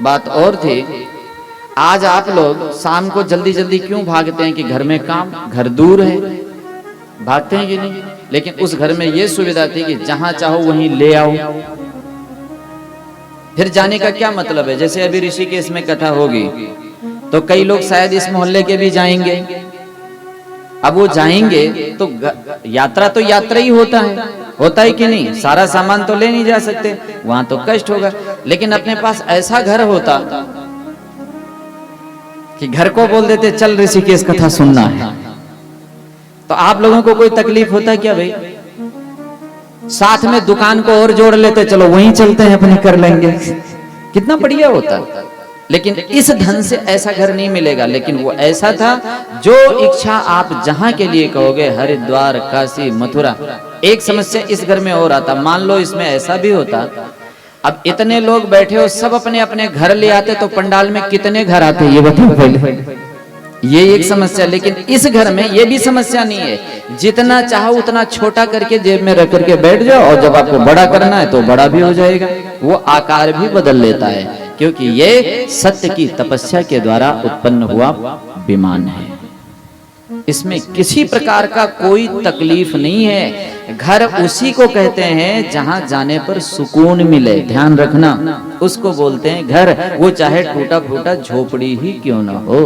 बात और थी, आज आप लोग शाम को जल्दी जल्दी क्यों भागते हैं कि घर में काम, घर दूर है, भागते हैं कि नहीं? लेकिन उस घर में ये सुविधा थी कि जहां चाहो वहीं ले आओ। फिर जाने का क्या मतलब है? जैसे अभी ऋषिकेश में कथा होगी तो कई लोग शायद इस मोहल्ले के भी जाएंगे। अब वो जाएंगे तो यात्रा तो यात्रा ही होता है कि नहीं? सारा सामान तो ले नहीं जा सकते, वहां तो कष्ट होगा। लेकिन अपने पास ऐसा घर होता कि घर को बोल देते चल ऋषिकेश कथा सुनना है, तो आप लोगों को कोई तकलीफ होता क्या भाई? साथ में दुकान को और जोड़ लेते, चलो वहीं चलते हैं अपने कर लेंगे, कितना बढ़िया होता। लेकिन इस धन से ऐसा घर नहीं मिलेगा। लेकिन वो ऐसा था, जो इच्छा आप जहां के लिए कहोगे, हरिद्वार, काशी, मथुरा। एक समस्या इस घर में और आता, मान लो इसमें ऐसा भी होता, अब इतने लोग बैठे हो, सब अपने अपने घर ले आते तो पंडाल में कितने घर आते ये बताओ पहले। ये एक समस्या। लेकिन इस घर में ये भी समस्या नहीं है, जितना चाहो उतना छोटा करके जेब में रख करके बैठ जाओ, और जब आपको बड़ा करना है तो बड़ा भी हो जाएगा। वो आकार भी बदल लेता है, क्योंकि ये सत्य की तपस्या के द्वारा उत्पन्न हुआ विमान है। इसमें किसी प्रकार का कोई तकलीफ नहीं है। घर उसी को कहते हैं जहां जाने पर सुकून मिले, ध्यान रखना, उसको बोलते हैं घर। वो चाहे टूटा फूटा झोपड़ी ही क्यों ना हो,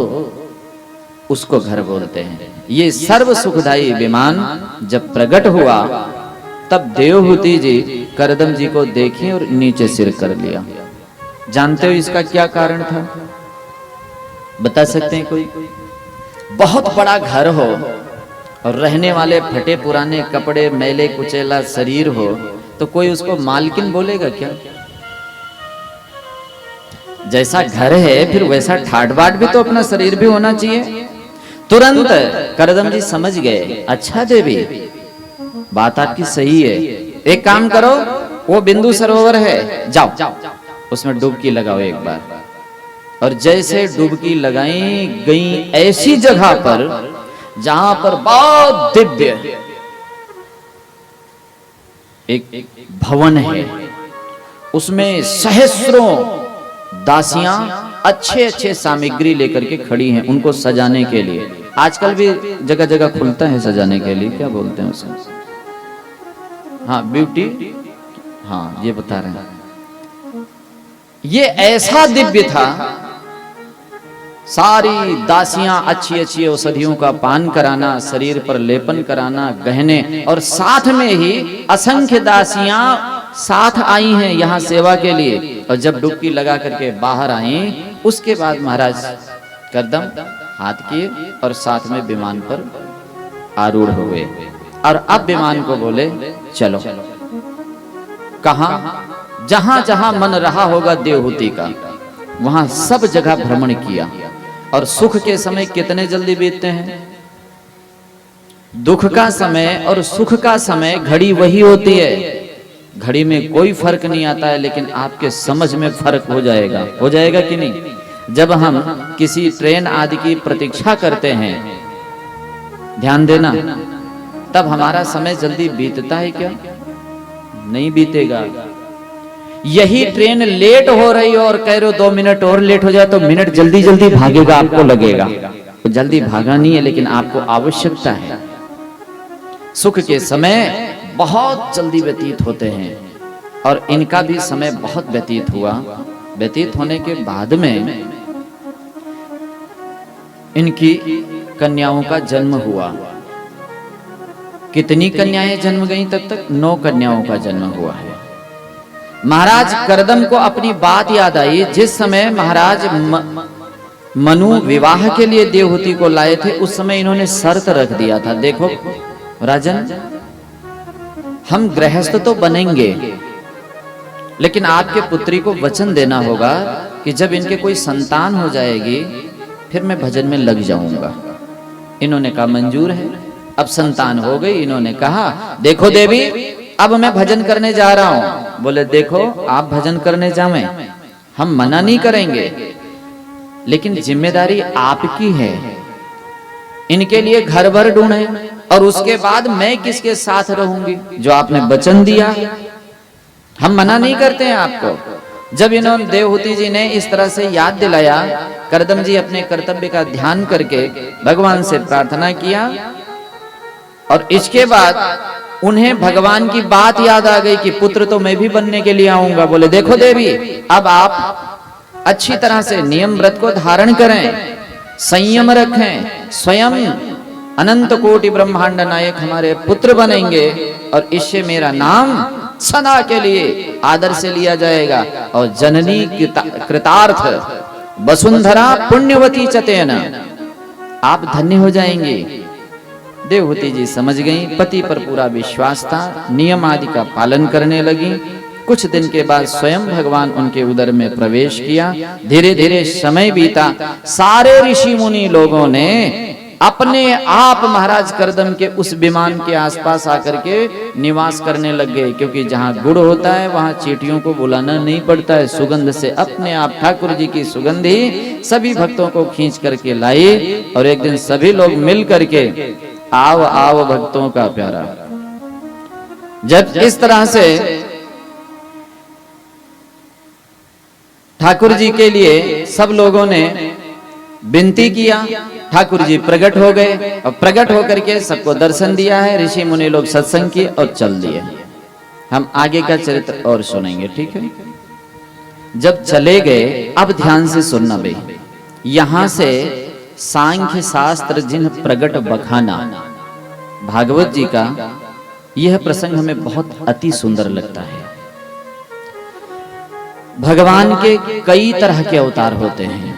उसको घर बोलते हैं। ये सर्व सुखदायी विमान जब प्रकट हुआ तब देवहूति जी करदम जी को देखे और नीचे सिर कर लिया। जानते हो इसका क्या कारण था? बता सकते हैं कोई? बहुत बड़ा घर हो और रहने वाले फटे पुराने कपड़े, मैले कुचेला शरीर हो, तो कोई उसको मालकिन बोलेगा क्या? जैसा घर है फिर वैसा ठाट बाट भी तो अपना शरीर भी होना चाहिए। तुरंत करदम जी समझ गए, अच्छा देवी बात आपकी सही है, एक काम करो, वो बिंदु सरोवर है, जाओ उसमें डुबकी लगाओ एक बार। और जैसे डुबकी लगाई गई ऐसी जगह पर जहां पर बहुत दिव्य एक भवन है, उसमें सहस्रों दासियां अच्छे अच्छे सामग्री लेकर के खड़ी हैं उनको सजाने के लिए। आजकल भी जगह जगह खुलता है सजाने के लिए, क्या बोलते हैं उसे? हाँ, ब्यूटी, हाँ ये बता रहे हैं। ये ऐसा दिव्य था, सारी दासियां अच्छी अच्छी औषधियों का पान कराना, शरीर पर लेपन कराना, गहने, और साथ में ही असंख्य दासियां साथ आई हैं यहाँ सेवा के लिए। और जब डुबकी लगा करके बाहर आई, उसके बाद महाराज करदम हाथ किए और साथ में विमान पर आरूढ़ हुए। और अब विमान को बोले चलो, कहां? जहां जहां मन रहा होगा देवहूति का, वहां सब जगह भ्रमण किया। और सुख के समय कितने जल्दी बीतते हैं। दुख का समय और सुख का समय घड़ी वही होती है, घड़ी में कोई फर्क नहीं आता है, लेकिन आपके समझ में फर्क हो जाएगा। हो जाएगा कि नहीं? जब हम किसी ट्रेन आदि की प्रतीक्षा करते हैं, ध्यान देना, तब हमारा समय जल्दी बीतता है क्या? नहीं बीतेगा। यही ट्रेन लेट हो रही हो और कह रहे हो 2 मिनट और लेट हो जाए, तो मिनट जल्दी जल्दी भागेगा, आपको लगेगा। तो जल्दी भागा नहीं है, लेकिन आपको आवश्यकता है। सुख के समय बहुत जल्दी व्यतीत होते हैं, और इनका भी समय बहुत व्यतीत हुआ। व्यतीत होने के बाद में इनकी कन्याओं का जन्म हुआ। कितनी कन्याएं जन्म गई? तब तक 9 कन्याओं का जन्म हुआ है। महाराज करदम को अपनी बात याद आई, जिस समय महाराज मनु विवाह के लिए देवहूति को लाए थे, उस समय इन्होंने शर्त रख दिया था, देखो राजन, हम गृहस्थ तो बनेंगे, लेकिन आपके पुत्री को वचन देना होगा कि जब इनके कोई संतान हो जाएगी फिर मैं भजन में लग जाऊंगा। इन्होंने कहा मंजूर है। अब संतान हो गई, इन्होंने कहा देखो देवी, अब मैं भजन करने जा रहा हूं। बोले देखो, आप भजन करने जावें, हम मना नहीं करेंगे, लेकिन जिम्मेदारी आपकी है। इनके लिए घर भर ढूंढे, और उसके बाद मैं किसके साथ रहूंगी? जो आपने वचन दिया, हम मना नहीं करते हैं आपको। जब इन्होंने देवहूति जी ने इस तरह से याद दिलाया, करदम जी अपने कर्तव्य का ध्यान करके भगवान से प्रार्थना किया, और इसके बाद उन्हें भगवान की बात याद आ गई कि पुत्र तो मैं भी बनने के लिए आऊंगा। बोले देखो देवी, अब आप अच्छी तरह से नियम व्रत को धारण करें, संयम रखें, स्वयं अनंत कोटि ब्रह्मांड नायक हमारे पुत्र बनेंगे, और इससे मेरा नाम सदा के लिए आदर से लिया जाएगा, और जननी कृतार्थ वसुंधरा पुण्यवती चतेन, आप धन्य हो जाएंगे। देवहूति जी समझ गई, पति पर पूरा विश्वास था, नियम आदि का पालन करने लगी। कुछ दिन के बाद स्वयं भगवान उनके उदर में प्रवेश किया। धीरे धीरे समय बीता, सारे ऋषि मुनि लोगों ने अपने आप महाराज करदम के उस विमान के आसपास आकर के निवास करने लग गए, क्योंकि जहाँ गुड़ होता है वहाँ चींटियों को बुलाना नहीं पड़ता है। सुगंध से अपने आप ठाकुर जी की सुगंध ही सभी भक्तों को खींच करके लाई, और एक दिन सभी लोग मिल करके आव आव भक्तों का प्यारा। जब इस तरह से ठाकुर जी के लिए सब लोगों ने विनती किया, ठाकुर जी प्रकट हो गए, और प्रकट होकर के सबको दर्शन दिया है। ऋषि मुनि लोग सत्संग किए और चल दिए। हम आगे का चरित्र और सुनेंगे, ठीक है? जब चले गए, अब ध्यान से सुनना भाई, यहां से सांख्य शास्त्र जिन प्रगट बखाना भागवत जी का यह प्रसंग हमें बहुत अति सुंदर लगता है। भगवान के कई तरह के अवतार होते हैं,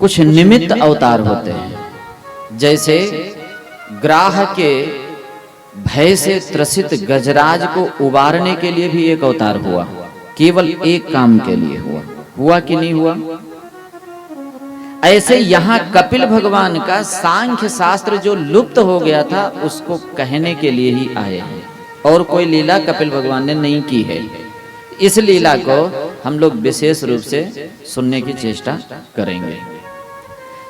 कुछ निमित्त अवतार होते हैं। जैसे ग्राह के भय से त्रसित गजराज को उबारने के लिए भी एक अवतार हुआ, केवल एक काम के लिए हुआ कि नहीं हुआ? ऐसे यहाँ कपिल भगवान का सांख्य शास्त्र जो लुप्त हो गया था उसको कहने के लिए ही आए हैं, और कोई लीला कपिल भगवान ने नहीं की है। इस लीला को हम लोग विशेष रूप से सुनने की चेष्टा करेंगे।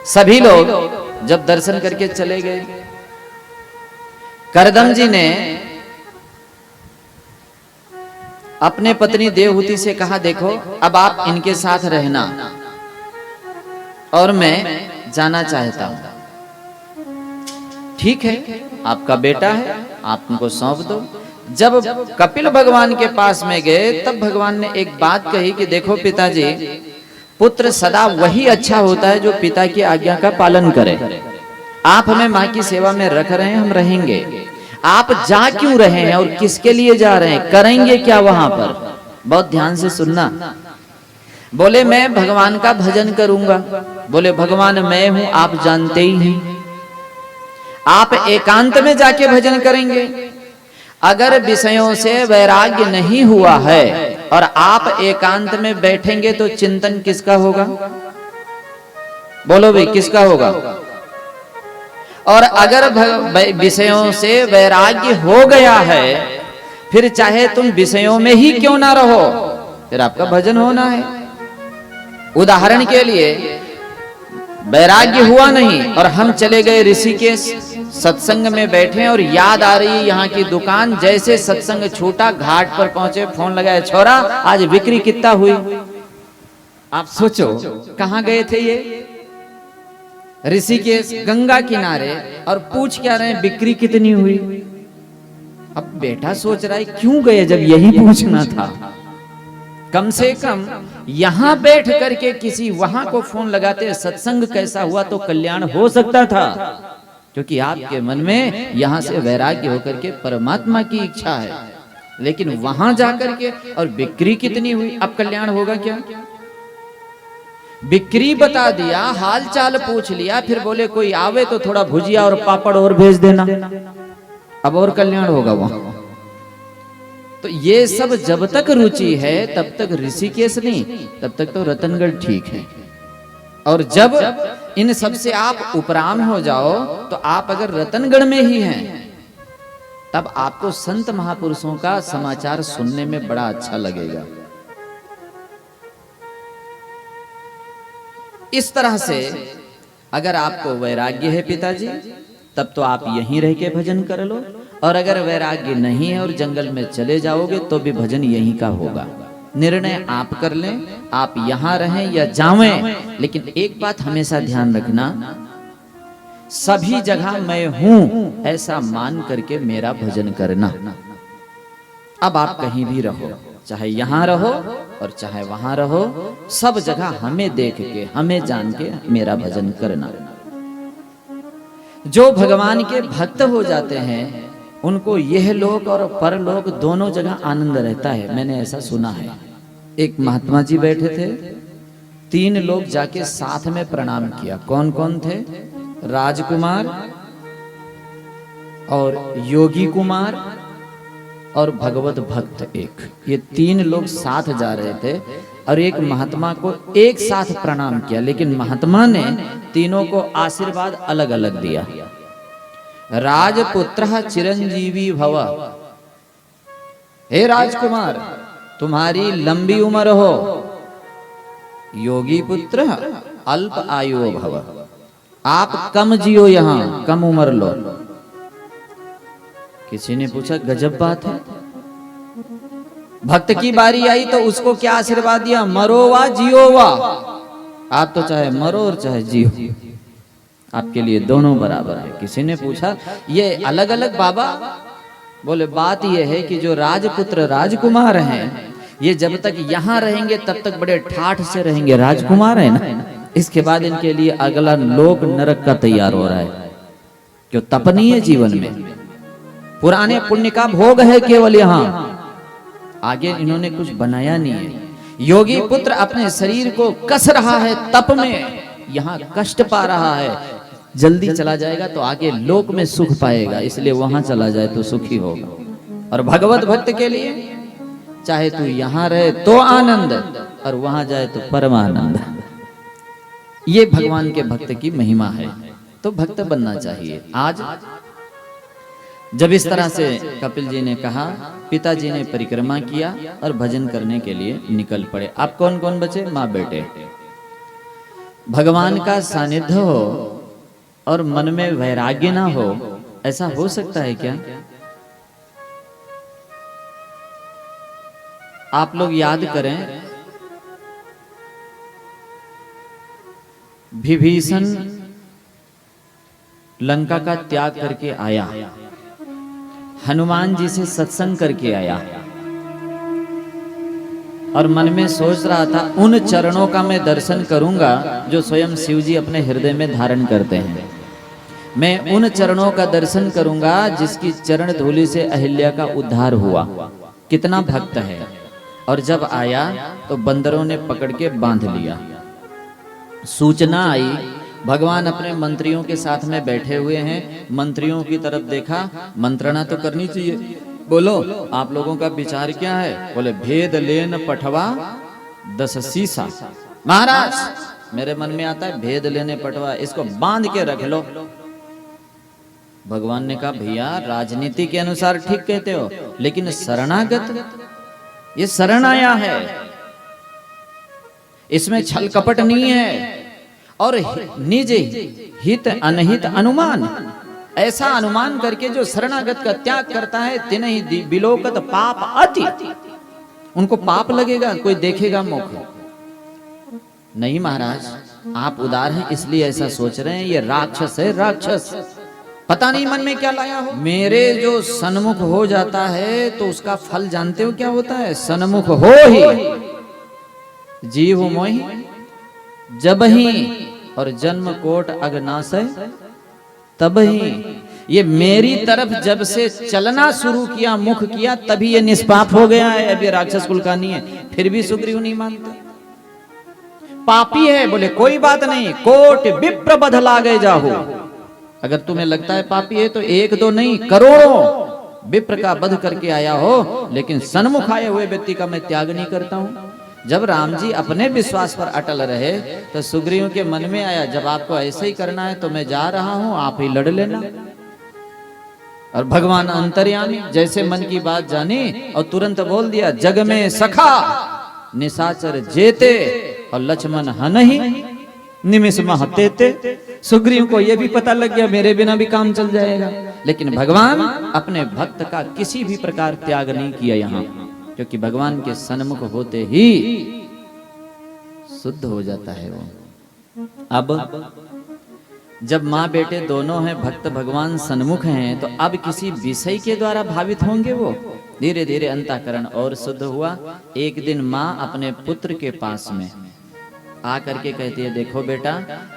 सभी लोग जब दर्शन करके चले गए, करदम जी ने अपने पत्नी देवहूति से कहा, देखो अब आप इनके साथ रहना और मैं जाना चाहता हूं। ठीक है, आपका बेटा है, आप उनको सौंप दो। जब कपिल भगवान के पास में गए तब भगवान ने एक बात कही कि देखो पिताजी, पुत्र सदा वही अच्छा होता है जो पिता की आज्ञा का पालन करे। आप हमें माँ की सेवा में रख रहे हैं, हम रहेंगे। आप जा क्यों रहे हैं और किसके लिए जा रहे हैं, करेंगे क्या वहां पर? बहुत ध्यान से सुनना। बोले मैं भगवान का भजन करूंगा। बोले भगवान मैं हूं, आप जानते ही हैं। आप एकांत में जाके भजन करेंगे। अगर विषयों से वैराग्य नहीं हुआ है और आप एकांत में बैठेंगे तो चिंतन किसका होगा? बोलो भाई, किसका होगा? और अगर विषयों से वैराग्य हो गया है, फिर चाहे तुम विषयों में ही क्यों ना रहो, फिर आपका भजन होना है। उदाहरण के लिए वैराग्य हुआ नहीं और हम चले गए ऋषिकेश, सत्संग में बैठे और याद आ रही है यहाँ की दुकान। जैसे सत्संग छूटा, घाट पर पहुंचे, फोन लगाया, छोरा आज बिक्री कितना हुई? आप सोचो कहाँ गए थे ये? ऋषिकेश, गंगा किनारे, और पूछ क्या रहे हैं बिक्री कितनी हुई? अब बेटा सोच रहा है क्यों गए जब यही पूछना था। कम से कम यहां बैठ करके किसी वहां को फोन लगाते सत्संग कैसा हुआ तो कल्याण हो सकता था, क्योंकि आपके मन में यहां से वैराग्य होकर के परमात्मा की इच्छा है। लेकिन वहां जाकर के और बिक्री कितनी हुई, अब कल्याण होगा क्या? बिक्री बता दिया, हाल चाल पूछ लिया, फिर बोले कोई आवे तो थोड़ा भुजिया और पापड़ और भेज देना, अब और कल्याण होगा वहां। तो ये सब जब तक रुचि है तब तक ऋषिकेश नहीं, तब तक तो रतनगढ़ ठीक है। और जब इन सब से आप उपराम हो जाओ, तो आप अगर रतनगढ़ में ही हैं तब आपको संत महापुरुषों का समाचार सुनने में बड़ा अच्छा लगेगा। इस तरह से अगर आपको वैराग्य है पिताजी, तब तो आप यहीं रह के भजन कर लो, और अगर वैराग्य नहीं है और जंगल में चले जाओगे तो भी भजन यहीं का होगा। निर्णय आप कर लें, आप यहां रहें या जावें। लेकिन एक बात हमेशा ध्यान रखना, सभी जगह मैं हूं ऐसा मान करके मेरा भजन करना। अब आप कहीं भी रहो, चाहे यहां रहो और चाहे वहां रहो, सब जगह हमें देख के, हमें जान के मेरा भजन करना। जो भगवान के भक्त हो जाते हैं उनको यह लोक और परलोक दोनों जगह आनंद रहता है। मैंने ऐसा सुना है। एक महात्मा जी बैठे थे, 3 लोग जाके साथ में प्रणाम किया। कौन कौन थे? राजकुमार और योगी कुमार और भगवत भक्त एक, ये 3 लोग साथ जा रहे थे और एक महात्मा को एक साथ प्रणाम किया। लेकिन महात्मा ने तीनों को आशीर्वाद अलग अलग दिया। राजपुत्र चिरंजीवी भव, हे राजकुमार तुम्हारी लंबी उम्र हो। योगी पुत्र अल्प आयु भव, आप कम जियो, यहां कम उम्र लो। किसी ने पूछा गजब बात है। भक्त की बारी आई तो उसको क्या आशीर्वाद दिया? मरो वा जियो वा, आप तो चाहे मरो और चाहे जियो, आपके लिए दोनों बराबर है। किसी ने पूछा ये अलग अलग बाबा? बोले बात ये है कि जो राजपुत्र राजकुमार हैं, ये जब तक यहाँ रहेंगे तब तक बड़े ठाठ से रहेंगे, राजकुमार है ना। इसके बाद इनके लिए अगला लोक नरक का तैयार हो रहा है, क्यों? तप नहीं है जीवन में, पुराने पुण्य का भोग है केवल यहाँ, आगे इन्होंने कुछ बनाया नहीं है। योगी पुत्र अपने शरीर को कस रहा है तप में, यहाँ कष्ट पा रहा है, जल्दी चला जाएगा तो आगे लोक में सुख पाएगा, इसलिए वहां चला जाए तो सुखी होगा। और भगवत भक्त के लिए चाहे तू यहाँ रहे तो आनंद और वहां जाए तो परमानंद। ये भगवान के भक्त की महिमा है, तो भक्त बनना चाहिए। आज जब इस तरह से कपिल जी ने कहा, पिताजी ने परिक्रमा किया और भजन करने के लिए निकल पड़े। आप कौन कौन बचे? माँ बेटे। भगवान का सानिध्य हो और मन में वैराग्य ना हो, ऐसा हो सकता है क्या? आप लोग याद करें, विभीषण लंका का त्याग करके आया, हनुमान जी से सत्संग करके आया और मन में सोच रहा था उन चरणों का मैं दर्शन करूंगा जो स्वयं शिव जी अपने हृदय में धारण करते हैं। मैं उन चरणों का दर्शन करूंगा जिसकी चरण धूलि से अहिल्या का उद्धार हुआ। कितना भक्त है। और जब आया तो बंदरों ने पकड़ के बांध लिया। सूचना आई, भगवान अपने मंत्रियों के साथ में बैठे हुए हैं, मंत्रियों की तरफ देखा, मंत्रणा तो करनी चाहिए, बोलो आप लोगों का विचार क्या है? बोले भेद लेन पठवा 10 सीसा। महाराज मेरे मन में आता है भेद लेने पठवा, इसको बांध के रख लो। भगवान ने कहा भैया राजनीति के अनुसार ठीक कहते हो, लेकिन शरणागत, ये शरण आया है, इसमें छल कपट नहीं है। और निज हित अनहित अनुमान, ऐसा अनुमान करके जो शरणागत का त्याग करता है, तिन ही बिलोकत पाप अति, उनको पाप लगेगा, कोई देखेगा मुख नहीं। महाराज आप उदार हैं इसलिए ऐसा सोच रहे हैं, ये राक्षस है, राक्षस पता नहीं मन में क्या लाया हो। मेरे जो सन्मुख हो जाता है तो उसका फल जानते हो क्या होता है? सन्मुख हो ही जीव मोहि जब ही, और जन्म कोट अगनाशय तब ही। ये मेरी तरफ जब से चलना शुरू किया, मुख किया, तभी ये निष्पाप हो गया है। अब ये राक्षस कुल का नहीं है, फिर भी सुग्रीव नहीं मानता, पापी है। बोले कोई बात नहीं, कोट विप्र बध लागे जाहो। अगर तुम्हें लगता है पापी है तो एक दो नहीं, करोड़ों विप्र का वध करके आया हो, लेकिन सन्मुख आए हुए व्यक्ति का मैं त्याग नहीं करता हूं। जब राम जी अपने विश्वास पर अटल रहे तो सुग्रीव के मन में आया, जब आपको ऐसे ही करना है तो मैं जा रहा हूं, आप ही लड़ लेना। और भगवान अंतर्यामी, जैसे मन की बात जानी और तुरंत बोल दिया, जग में सखा निशाचर जेते और लक्ष्मण हनहि निमिष महतेते। सुग्रीव को यह भी पता लग गया मेरे बिना भी काम चल जाएगा, लेकिन भगवान अपने भक्त का किसी भी प्रकार त्याग नहीं किया यहाँ, क्योंकि भगवान के सन्मुख होते ही शुद्ध हो जाता है वो। अब जब माँ बेटे दोनों हैं, भक्त भगवान सन्मुख हैं, तो अब किसी विषय के द्वारा भावित होंगे वो। धीरे धीरे अंतःकरण और शुद्ध हुआ। एक दिन माँ अपने पुत्र के पास में आकर के कहती है, देखो बेटा,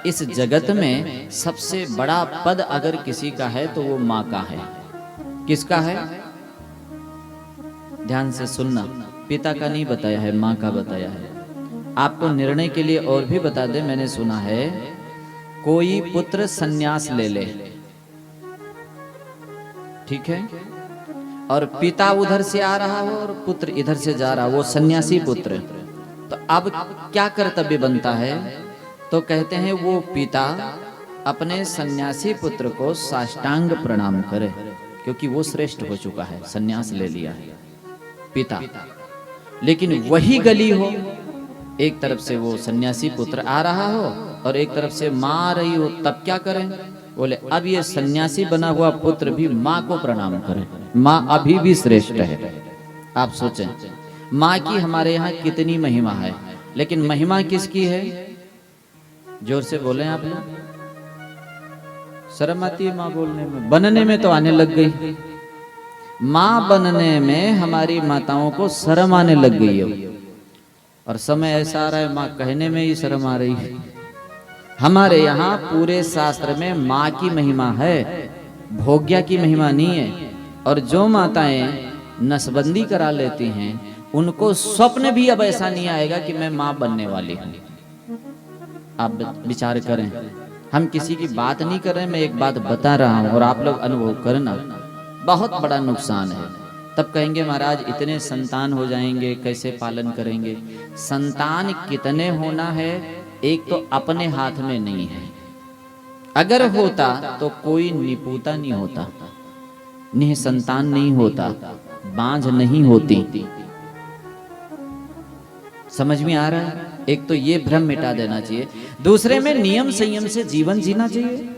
इस जगत में सबसे बड़ा पद अगर किसी का है तो वो माँ का है। किसका है? ध्यान से सुनना, पिता का नहीं बताया है, माँ का बताया है। आपको निर्णय के लिए और भी बता दे, मैंने सुना है कोई पुत्र सन्यास ले ले, ठीक है, और पिता उधर से आ रहा हो और पुत्र इधर से जा रहा हो, वो सन्यासी पुत्र, तो अब क्या कर्तव्य बनता है? तो कहते हैं वो पिता अपने सन्यासी पुत्र को साष्टांग प्रणाम करे, क्योंकि वो श्रेष्ठ हो चुका है, सन्यास ले लिया है पिता। लेकिन वही गली हो, एक तरफ से वो सन्यासी पुत्र आ रहा हो और एक तरफ से माँ आ रही हो, तब क्या करें? बोले अब ये सन्यासी बना हुआ पुत्र भी माँ को प्रणाम करे, माँ अभी भी श्रेष्ठ है। आप सोचें माँ की हमारे यहाँ कितनी महिमा है, लेकिन महिमा किसकी है? जोर से बोले आप लोग, शर्म आती है माँ बोलने में, बनने में तो आने लग गई। माँ बनने में हमारी माताओं को शर्म आने लग गई है, और समय ऐसा आ रहा है माँ कहने में ही शर्म आ रही है। हमारे यहाँ पूरे शास्त्र में माँ की महिमा है, भोग्या की महिमा नहीं है। और जो माताएं नसबंदी करा लेती हैं उनको स्वप्न भी अब ऐसा नहीं आएगा कि मैं मां बनने वाली हूं। आप विचार करें, हम किसी की बात नहीं कर रहे, मैं एक बात बता रहा हूं और आप लोग अनुभव करना, बहुत बड़ा नुकसान है। तब कहेंगे महाराज इतने संतान हो जाएंगे कैसे पालन करेंगे? संतान कितने होना है एक तो अपने हाथ में नहीं है। अगर होता तो कोई निपुता नहीं होता, निसंतान नहीं होता, बांझ नहीं होती। समझ में आ रहा है? एक तो ये भ्रम मिटा देना चाहिए। दूसरे में नियम संयम से जीवन जीना चाहिए,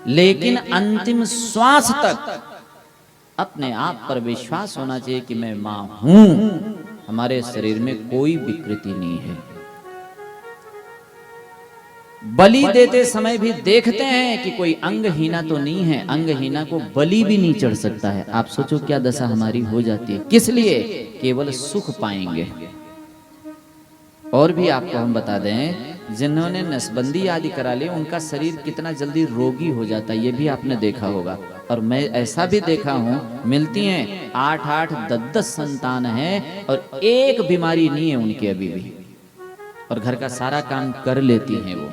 लेकिन अंतिम श्वास तक अपने आप पर विश्वास होना चाहिए कि मैं मां हूं। हमारे शरीर में कोई विकृति नहीं है। बलि देते समय भी देखते हैं कि कोई अंगहीना तो नहीं है, अंगहीना को बलि भी नहीं चढ़ सकता है। आप सोचो क्या दशा हमारी हो जाती है, किस लिए? केवल सुख पाएंगे। और भी आपको हम बता दें, जिन्होंने नसबंदी आदि करा ली उनका शरीर कितना जल्दी रोगी हो जाता है, ये भी आपने देखा होगा। और मैं ऐसा भी देखा हूं, मिलती हैं 8-8, 10-10 संतान हैं और एक बीमारी नहीं है उनकी अभी भी, और घर का सारा काम कर लेती हैं वो,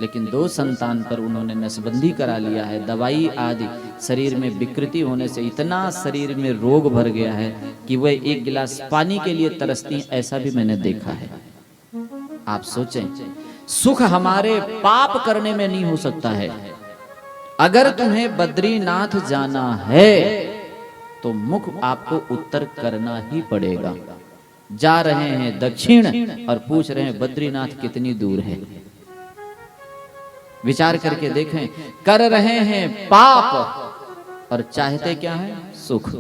लेकिन 2 संतान पर उन्होंने नसबंदी करा लिया है। दवाई आदि शरीर में विकृति होने से इतना शरीर में रोग भर गया है कि वह एक गिलास पानी के लिए तरसती, ऐसा भी मैंने देखा है। आप सोचें, सुख हमारे पाप करने में नहीं हो सकता है। अगर तुम्हें बद्रीनाथ जाना है तो मुख आपको उत्तर करना ही पड़ेगा। जा रहे हैं दक्षिण और पूछ रहे हैं बद्रीनाथ कितनी दूर है। विचार करके देखें, कर रहे हैं पाप और चाहते क्या है? सुख।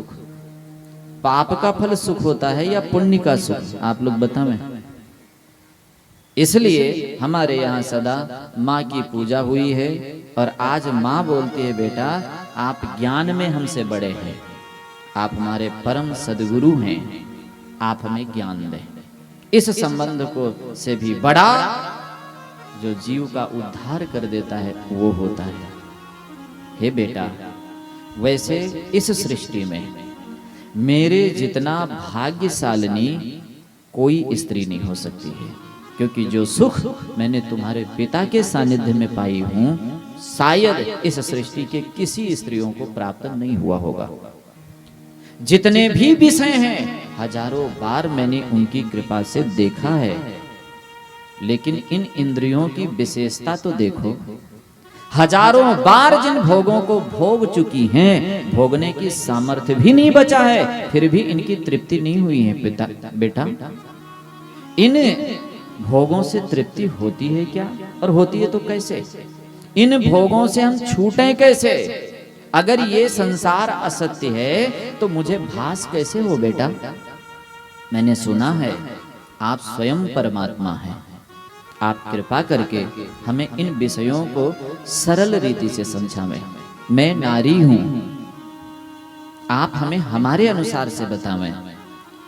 पाप का फल सुख होता है या पुण्य का सुख? आप लोग बताएं। इसलिए हमारे यहाँ सदा माँ की पूजा हुई है और आज माँ बोलती है बेटा आप ज्ञान में हमसे बड़े हैं, आप हमारे परम सद्गुरु हैं, आप हमें ज्ञान दें। इस संबंध को से भी बड़ा जो जीव का उद्धार कर देता है वो होता है। हे बेटा, वैसे इस सृष्टि में मेरे जितना भाग्यशालिनी कोई स्त्री नहीं हो सकती है, क्योंकि जो सुख मैंने तुम्हारे पिता के सानिध्य में पाई हूं शायद इस सृष्टि के किसी स्त्रियों को प्राप्त नहीं हुआ होगा। जितने भी विषय हैं हजारों बार मैंने उनकी कृपा से देखा है, लेकिन इन इंद्रियों की विशेषता तो देखो। हजारों बार जिन भोगों को भोग चुकी हैं, भोगने की सामर्थ्य भी नहीं बचा है, फिर भी इनकी तृप्ति नहीं हुई है। बेटा इन भोगों से तृप्ति होती है क्या? और होती है तो कैसे? इन भोगों से हम छूटें कैसे? अगर ये संसार असत्य है तो मुझे भास कैसे हो? बेटा मैंने सुना है आप स्वयं परमात्मा हैं, आप कृपा करके हमें इन विषयों को सरल रीति से समझावें। मैं नारी हूं, आप हमें हमारे अनुसार से बतावें।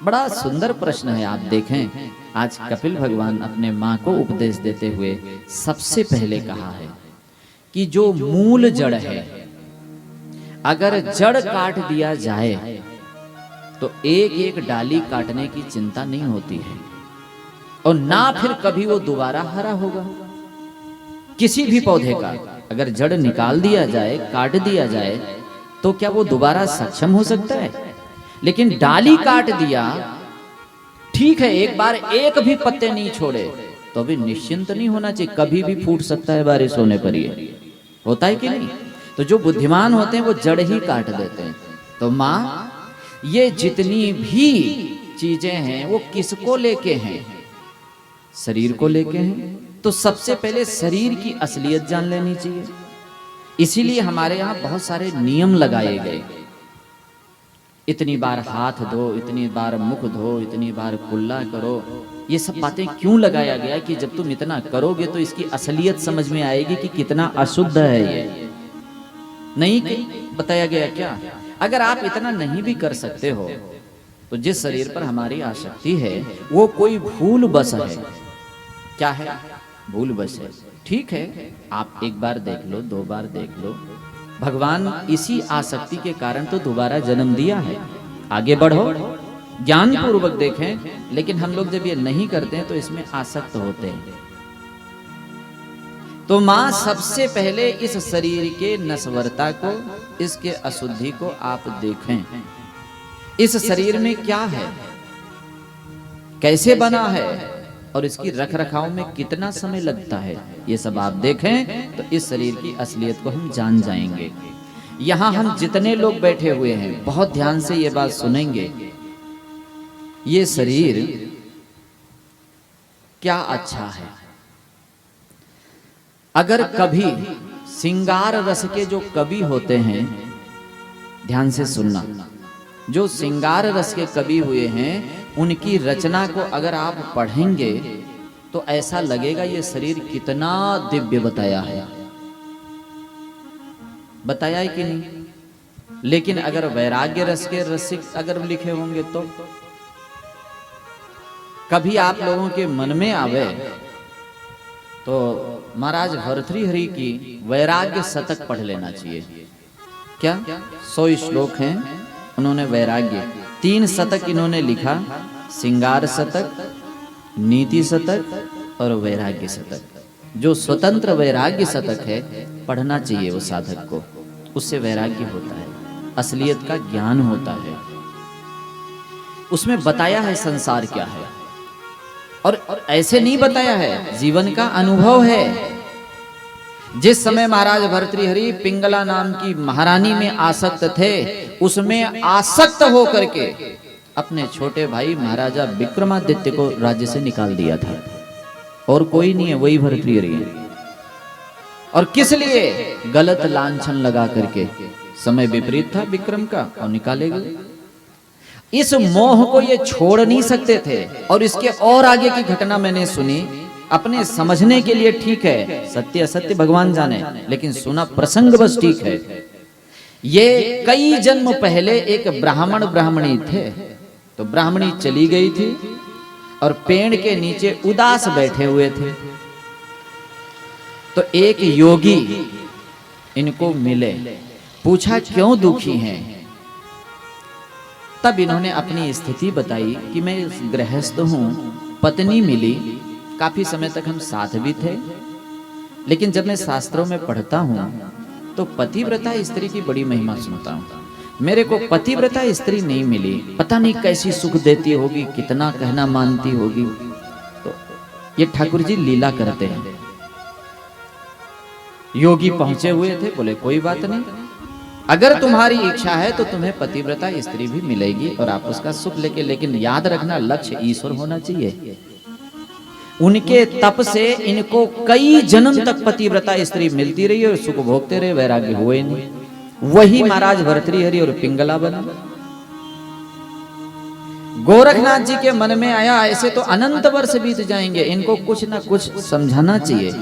बड़ा सुंदर प्रश्न है। आप देखें, आज कपिल भगवान अपने माँ को उपदेश देते हुए सबसे पहले कहा है कि जो मूल जड़ है, अगर जड़ काट दिया जाए तो एक एक डाली काटने की चिंता नहीं होती है, और ना फिर कभी वो दोबारा हरा होगा। किसी भी पौधे का अगर जड़ निकाल दिया जाए, काट दिया जाए, तो क्या वो दोबारा सक्षम हो सकता है? लेकिन डाली काट दिया, ठीक है, एक बार एक भी पत्ते नहीं छोड़े तो भी निश्चिंत नहीं होना चाहिए, कभी भी फूट सकता है बारिश होने पर। ये होता है कि नहीं? तो जो बुद्धिमान होते हैं वो जड़ ही काट देते हैं। तो माँ ये जितनी भी चीजें हैं वो किसको लेके हैं? शरीर को लेके हैं। तो सबसे पहले शरीर की असलियत जान लेनी चाहिए। इसीलिए हमारे यहाँ बहुत सारे नियम लगाए गए। इतनी बार हाथ धो, इतनी बार मुख धो, इतनी बार कुल्ला करो। ये सब बातें क्यों लगाया गया कि जब तुम इतना करोगे तो इसकी असलियत समझ में आएगी कि कितना अशुद्ध है ये। नहीं बताया गया क्या? अगर आप इतना नहीं भी कर सकते हो तो जिस शरीर पर हमारी आसक्ति है वो कोई भूल बस है। क्या है? भूल बस है। ठीक है, आप एक बार देख लो, 2 बार देख लो, भगवान इसी आसक्ति के कारण तो दोबारा जन्म दिया है। आगे बढ़ो, ज्ञान पूर्वक देखें, लेकिन हम लोग जब ये नहीं करते हैं तो इसमें आसक्त होते हैं। तो मां सबसे पहले इस शरीर के नश्वरता को, इसके अशुद्धि को आप देखें। इस शरीर में क्या है, कैसे बना है और इसकी रख रखाव में कितना समय लगता है, ये सब आप देखें तो इस शरीर की असलियत को हम जान जाएंगे। यहां हम जितने लोग बैठे हुए हैं बहुत ध्यान से ये बात सुनेंगे। ये शरीर क्या अच्छा है। अगर कभी सिंगार रस के जो कवि होते हैं, ध्यान से सुनना, जो सिंगार रस के कवि हुए हैं उनकी रचना को अगर आप पढ़ेंगे तो ऐसा लगेगा ये शरीर कितना दिव्य बताया है। बताया है कि नहीं? लेकिन अगर वैराग्य रस के रसिक अगर लिखे होंगे तो कभी आप लोगों के मन में आवे तो महाराज भर्तृहरि की वैराग्य शतक पढ़ लेना चाहिए। क्या 100 श्लोक हैं, उन्होंने वैराग्य 3 शतक इन्होंने लिखा, सिंगार शतक, नीति शतक और वैराग्य शतक। जो स्वतंत्र वैराग्य शतक है पढ़ना चाहिए वो साधक को, उससे वैराग्य होता है, असलियत का ज्ञान होता है। उसमें बताया है संसार क्या है, और ऐसे नहीं बताया है, जीवन का अनुभव है। जिस समय महाराज भर्तृहरि पिंगला नाम की महारानी में आसक्त थे, उसमें आसक्त होकर के अपने छोटे भाई महाराजा विक्रमादित्य को राज्य से निकाल दिया था, और कोई नहीं है, वही भर्तृहरि है। और किस लिए? गलत लांछन लगा करके, समय विपरीत था विक्रम का और निकाले गए। इस मोह को ये छोड़ नहीं सकते थे। और इसके और आगे की घटना मैंने सुनी, अपने समझने के लिए ठीक है, सत्य असत्य भगवान जाने, लेकिन सुना प्रसंग बस ठीक है। ये कई जन्म पहले एक ब्राह्मण ब्राह्मणी थे, तो ब्राह्मणी चली गई थी और पेड़ के नीचे उदास बैठे हुए थे। तो एक योगी इनको मिले, पूछा क्यों दुखी हैं। तब इन्होंने अपनी स्थिति बताई कि मैं गृहस्थ हूं, पत्नी मिली, काफी समय तक हम साथ भी थे, लेकिन जब मैं शास्त्रों में पढ़ता हूं तो पतिव्रता स्त्री की बड़ी महिमा सुनता हूं। मेरे को पतिव्रता स्त्री नहीं मिली, पता नहीं कैसी सुख देती होगी, कितना कहना मानती होगी। तो ये ठाकुर जी लीला करते हैं। योगी पहुंचे हुए थे, बोले कोई बात नहीं, अगर तुम्हारी इच्छा है तो तुम्हें पतिव्रता स्त्री भी मिलेगी और आप उसका सुख लेके, लेकिन याद रखना लक्ष्य ईश्वर होना चाहिए। उनके तप से इनको कई जन्म तक पतिव्रता स्त्री मिलती रही और सुख भोगते रहे, वैराग्य हुए नहीं। वही महाराज भर्तृहरि और पिंगला बना। गोरखनाथ जी के मन में आया ऐसे तो अनंत वर्ष बीत जाएंगे, इनको कुछ ना कुछ समझाना चाहिए।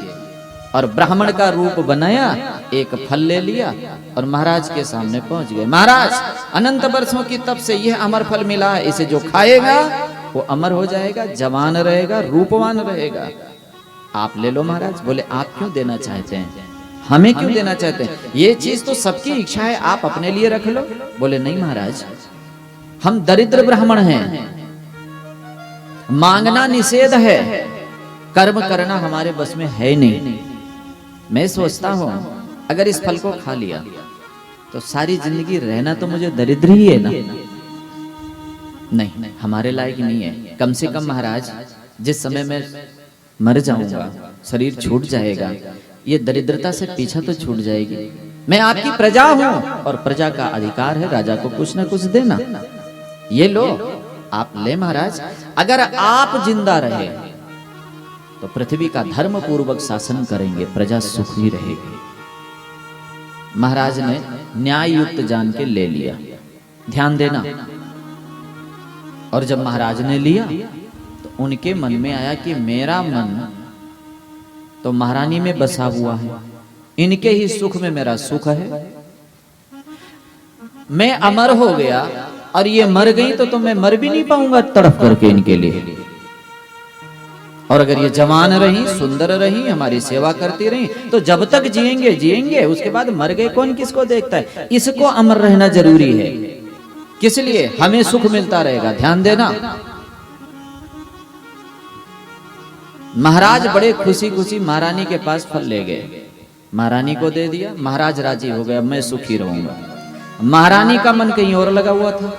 और ब्राह्मण का रूप बनाया, एक फल ले लिया और महाराज के सामने पहुंच गए। महाराज, अनंत वर्षों की तप से यह अमर फल मिला है, इसे जो खाएगा वो अमर हो जाएगा, जवान रहेगा, रूपवान रहेगा, आप ले लो। महाराज बोले आप क्यों देना चाहते हैं, हमें क्यों देना चाहते हैं, ये चीज तो सबकी इच्छा है, आप अपने लिए रख लो। बोले नहीं महाराज, हम दरिद्र ब्राह्मण हैं, मांगना निषेध है, कर्म करना हमारे बस में है नहीं। मैं सोचता हूं अगर इस फल को खा लिया तो सारी जिंदगी रहना तो मुझे दरिद्र ही है ना। नहीं, हमारे लायक नहीं है। कम से कम महाराज, जिस समय मैं मर जाऊंगा, शरीर छूट जाएगा, ये दरिद्रता से पीछा तो छूट जाएगी। मैं आपकी प्रजा हूं और प्रजा का अधिकार है राजा को कुछ ना कुछ देना। ये लो, आप ले महाराज। अगर आप जिंदा रहे तो पृथ्वी का धर्म पूर्वक शासन करेंगे, प्रजा सुखी रहेगी। महाराज ने न्याय युक्त जान के ले लिया। ध्यान देना। और जब महाराज ने लिया तो उनके मन में आया कि मेरा मन तो महारानी में बसा हुआ है, इनके ही सुख में मेरा सुख है। मैं अमर हो गया और ये मर गई तो मैं मर भी नहीं पाऊंगा तड़प करके इनके लिए। और अगर ये जवान रही, सुंदर रही, हमारी सेवा करती रही, तो जब तक जिएंगे जिएंगे, उसके बाद मर गए कौन किसको देखता है। इसको अमर रहना जरूरी है। किस लिए? हमें सुख मिलता रहेगा। ध्यान देना। महाराज बड़े खुशी खुशी महारानी के पास फल ले गए, महारानी को दे दिया, महाराज राजी हो गया, मैं सुखी रहूंगा। महारानी का मन कहीं और लगा हुआ था।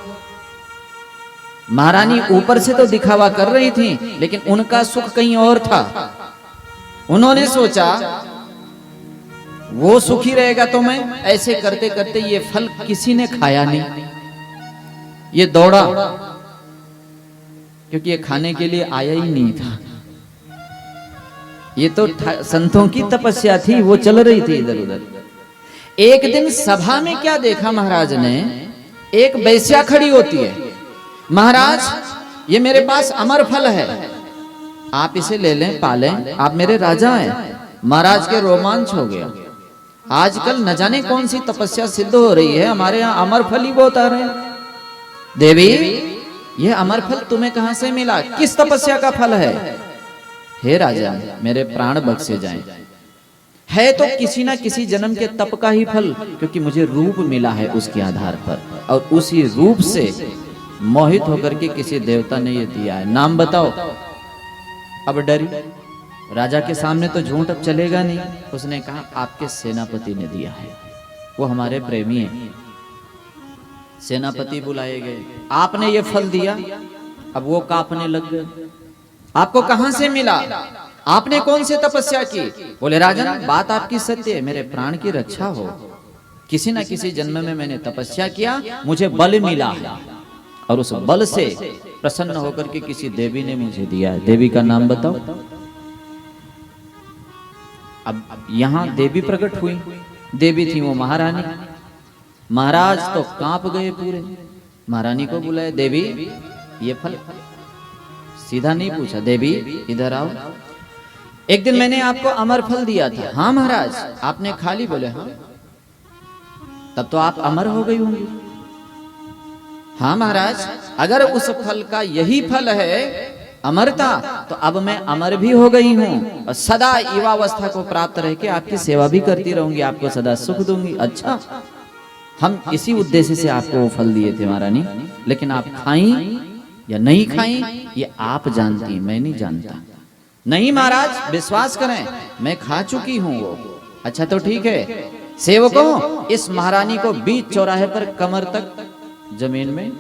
महारानी ऊपर से तो दिखावा कर रही थी, लेकिन उनका सुख कहीं और था। उन्होंने सोचा वो सुखी रहेगा तो मैं, ऐसे करते करते ये फल किसी ने खाया नहीं, ये दौड़ा, क्योंकि ये खाने के लिए आया ही नहीं था। ये तो संतों की तपस्या थी, वो चल रही थी इधर उधर। एक दिन सभा में क्या देखा महाराज ने, एक वेश्या खड़ी होती है। महाराज, ये मेरे पास अमर फल है, आप इसे ले लें, पालें, आप मेरे राजा हैं। महाराज के रोमांच हो गया। आजकल न जाने कौन सी तपस्या सिद्ध हो रही है, हमारे यहाँ अमर फल ही बहुत आ रहे हैं। देवी, ये अमर फल तुम्हें कहां से मिला? किस तपस्या का फल है? हे राजा, मेरे प्राण बख्शे जाएं। है तो किसी ना किसी जन्म के तप का ही फल, क्योंकि मुझे रूप मिला है उसके आधार पर, और उसी रूप से मोहित होकर के किसी देवता ने ये दिया है। नाम बताओ। अब डरी, राजा के सामने तो झूठ अब चलेगा नहीं। उसने कहा, आपके सेनापति ने दिया है, वो हमारे प्रेमी हैं। सेनापति बुलाए गए, आपने ये फल दिया। अब वो कांपने लग गए, आपको कहां से मिला? आपने कौन सी तपस्या की? बोले, राजन, बात आपकी सत्य है, मेरे प्राण की रक्षा हो, किसी न किसी जन्म में मैंने तपस्या किया, मुझे बल मिला है, और उस बल से प्रसन्न होकर के किसी देवी ने मुझे दिया है। देवी का नाम बताओ। अब यहां देवी प्रकट हुई। देवी थी वो महारानी। महाराज तो कांप गए पूरे। महारानी को बुलाए, देवी ये फल, सीधा नहीं पूछा, देवी इधर आओ, एक दिन मैंने आपको अमर फल दिया था। हाँ महाराज, आपने खा ली? बोले हाँ। तब तो आप अमर हो गई होंगी। हाँ महाराज, अगर उस फल का यही फल है अमरता, तो अब मैं अमर भी हो गई हूँ, और सदा युवावस्था को प्राप्त रह के आपकी सेवा भी करती रहूंगी, आपको सदा सुख दूंगी। अच्छा, हम इसी उद्देश्य से आपको वो फल दिए थे महारानी, लेकिन आप खाई या नहीं खाई ये आप जानती, मैं नहीं जानता। नहीं महाराज, विश्वास करें, मैं खा चुकी हूं वो। अच्छा तो ठीक है, सेवकों, इस महारानी को बीच चौराहे पर कमर तक जमीन में,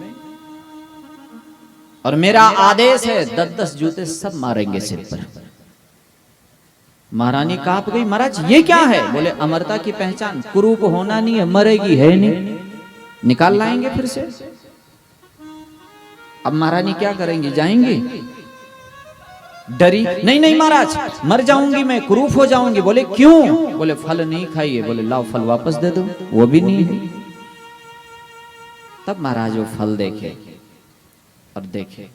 और मेरा आदेश है 10-10 जूते सब मारेंगे सिर पर। महारानी कांप गई, महाराज ये क्या है? बोले, अमरता की पहचान, कुरूप होना नहीं है, मरेगी है नहीं, निकाल लाएंगे फिर से। अब महारानी क्या करेंगी? जाएंगी? डरी, नहीं नहीं महाराज, मर जाऊंगी मैं, कुरूप हो जाऊंगी। बोले क्यों? बोले फल नहीं खाइए। बोले लाओ फल वापस दे दो, वो भी नहीं है। तब महाराज वो फल देखे और देखे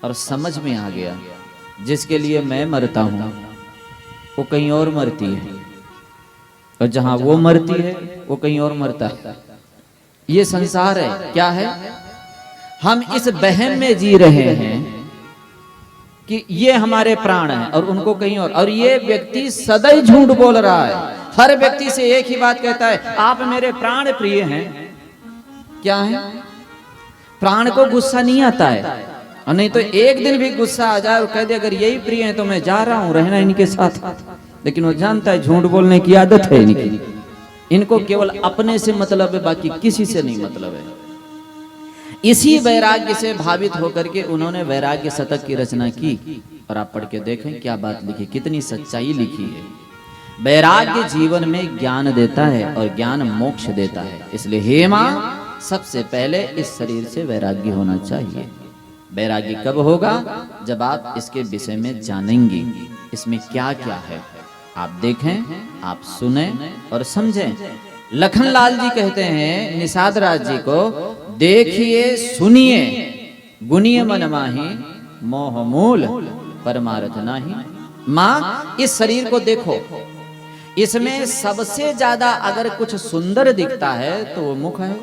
और समझ में आ गया, जिसके लिए मैं मरता हूं वो कहीं और मरती है, और जहां वो मरती है वो कहीं और मरता है। ये संसार है, क्या है? हम इस बहम में जी रहे हैं कि ये हमारे प्राण हैं और उनको कहीं और ये व्यक्ति सदैव झूठ बोल रहा है। हर व्यक्ति से एक ही बात कहता है, आप मेरे प्राण प्रिय हैं। क्या है? प्राण को गुस्सा नहीं आता है, और नहीं तो एक दिन भी गुस्सा आ जाए और कह दे अगर यही प्रिय है तो मैं जा रहा हूं रहना इनके साथ। लेकिन वो जानता है झूठ बोलने की आदत है इनकी, इनको केवल अपने से मतलब है, बाकी किसी से नहीं मतलब है। इसी वैराग्य से भावित होकर के उन्होंने वैराग्य शतक की रचना की, और आप पढ़ के देखें क्या बात लिखी, कितनी सच्चाई लिखी है। वैराग्य जीवन में ज्ञान देता है और ज्ञान मोक्ष देता है। इसलिए हे मां, सबसे पहले इस शरीर से वैराग्य होना चाहिए। वैराग्य कब होगा? जब आप इसके विषय में जानेंगी, इसमें क्या क्या है, आप देखें, आप सुने और समझें। लखनलाल जी कहते हैं निषाद राज जी को, देखिए सुनिए गुनिय मन माही, मोह मूल परमार्थ नाही। मां, इस शरीर को देखो, इसमें सबसे ज्यादा अगर कुछ सुंदर दिखता है तो वो मुख है।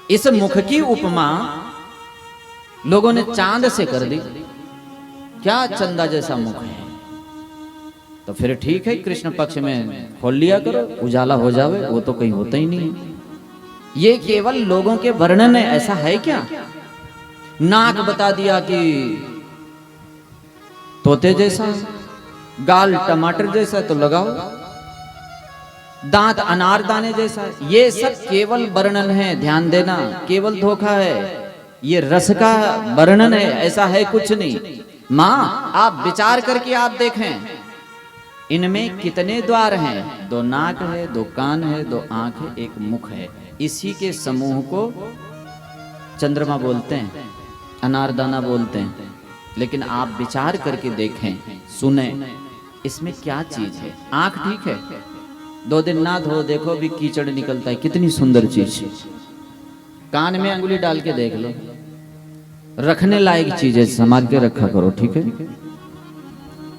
इस मुख की उपमा लोगों ने चांद से कर दी। क्या चंदा जैसा मुख है। तो फिर ठीक है, कृष्ण पक्ष में खोल लिया करो, उजाला हो जावे, वो तो कहीं होता ही नहीं। ये केवल लोगों के वर्णन है, ऐसा है क्या? नाक बता दिया कि तोते जैसा, गाल टमाटर जैसा तो लगाओ, दांत अनारदाने जैसा, ये सब केवल वर्णन है, ध्यान देना, केवल धोखा है। ये रस का वर्णन है, ऐसा है कुछ नहीं। माँ आप विचार करके आप देखें, इनमें कितने द्वार हैं? 2 नाक है, 2 कान है, 2 आंख है, 1 मुख है। इसी के समूह को चंद्रमा बोलते हैं, अनारदाना बोलते हैं। लेकिन आप विचार करके देखें, सुने, इसमें क्या चीज है? आंख ठीक है, 2 दिन ना धो देखो भी कीचड़ निकलता है, कितनी सुंदर चीज। कान में अंगुली डाल के देख लो, रखने लायक चीज है, संभाल के रखा करो, ठीक है।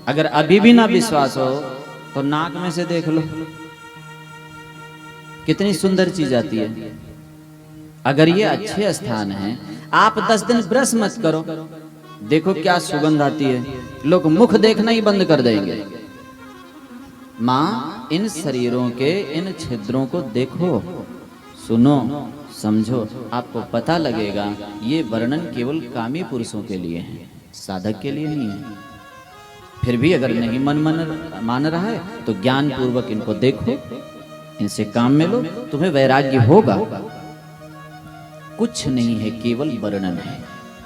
अगर अभी भी ना विश्वास हो तो नाक में से देख लो, कितनी सुंदर चीज आती है। अगर ये अच्छे स्थान है, आप 10 दिन ब्रश मत करो, देखो क्या सुगंध आती है, लोग मुख देखना ही बंद कर देंगे। माँ इन शरीरों के इन छिद्रों को देखो, सुनो, समझो, आपको पता लगेगा ये वर्णन केवल कामी पुरुषों के लिए है, साधक के लिए नहीं है। फिर भी अगर नहीं मान रहा है तो ज्ञान पूर्वक इनको देखो, इनसे काम में लो, तुम्हें वैराग्य होगा। कुछ नहीं है, केवल वर्णन है।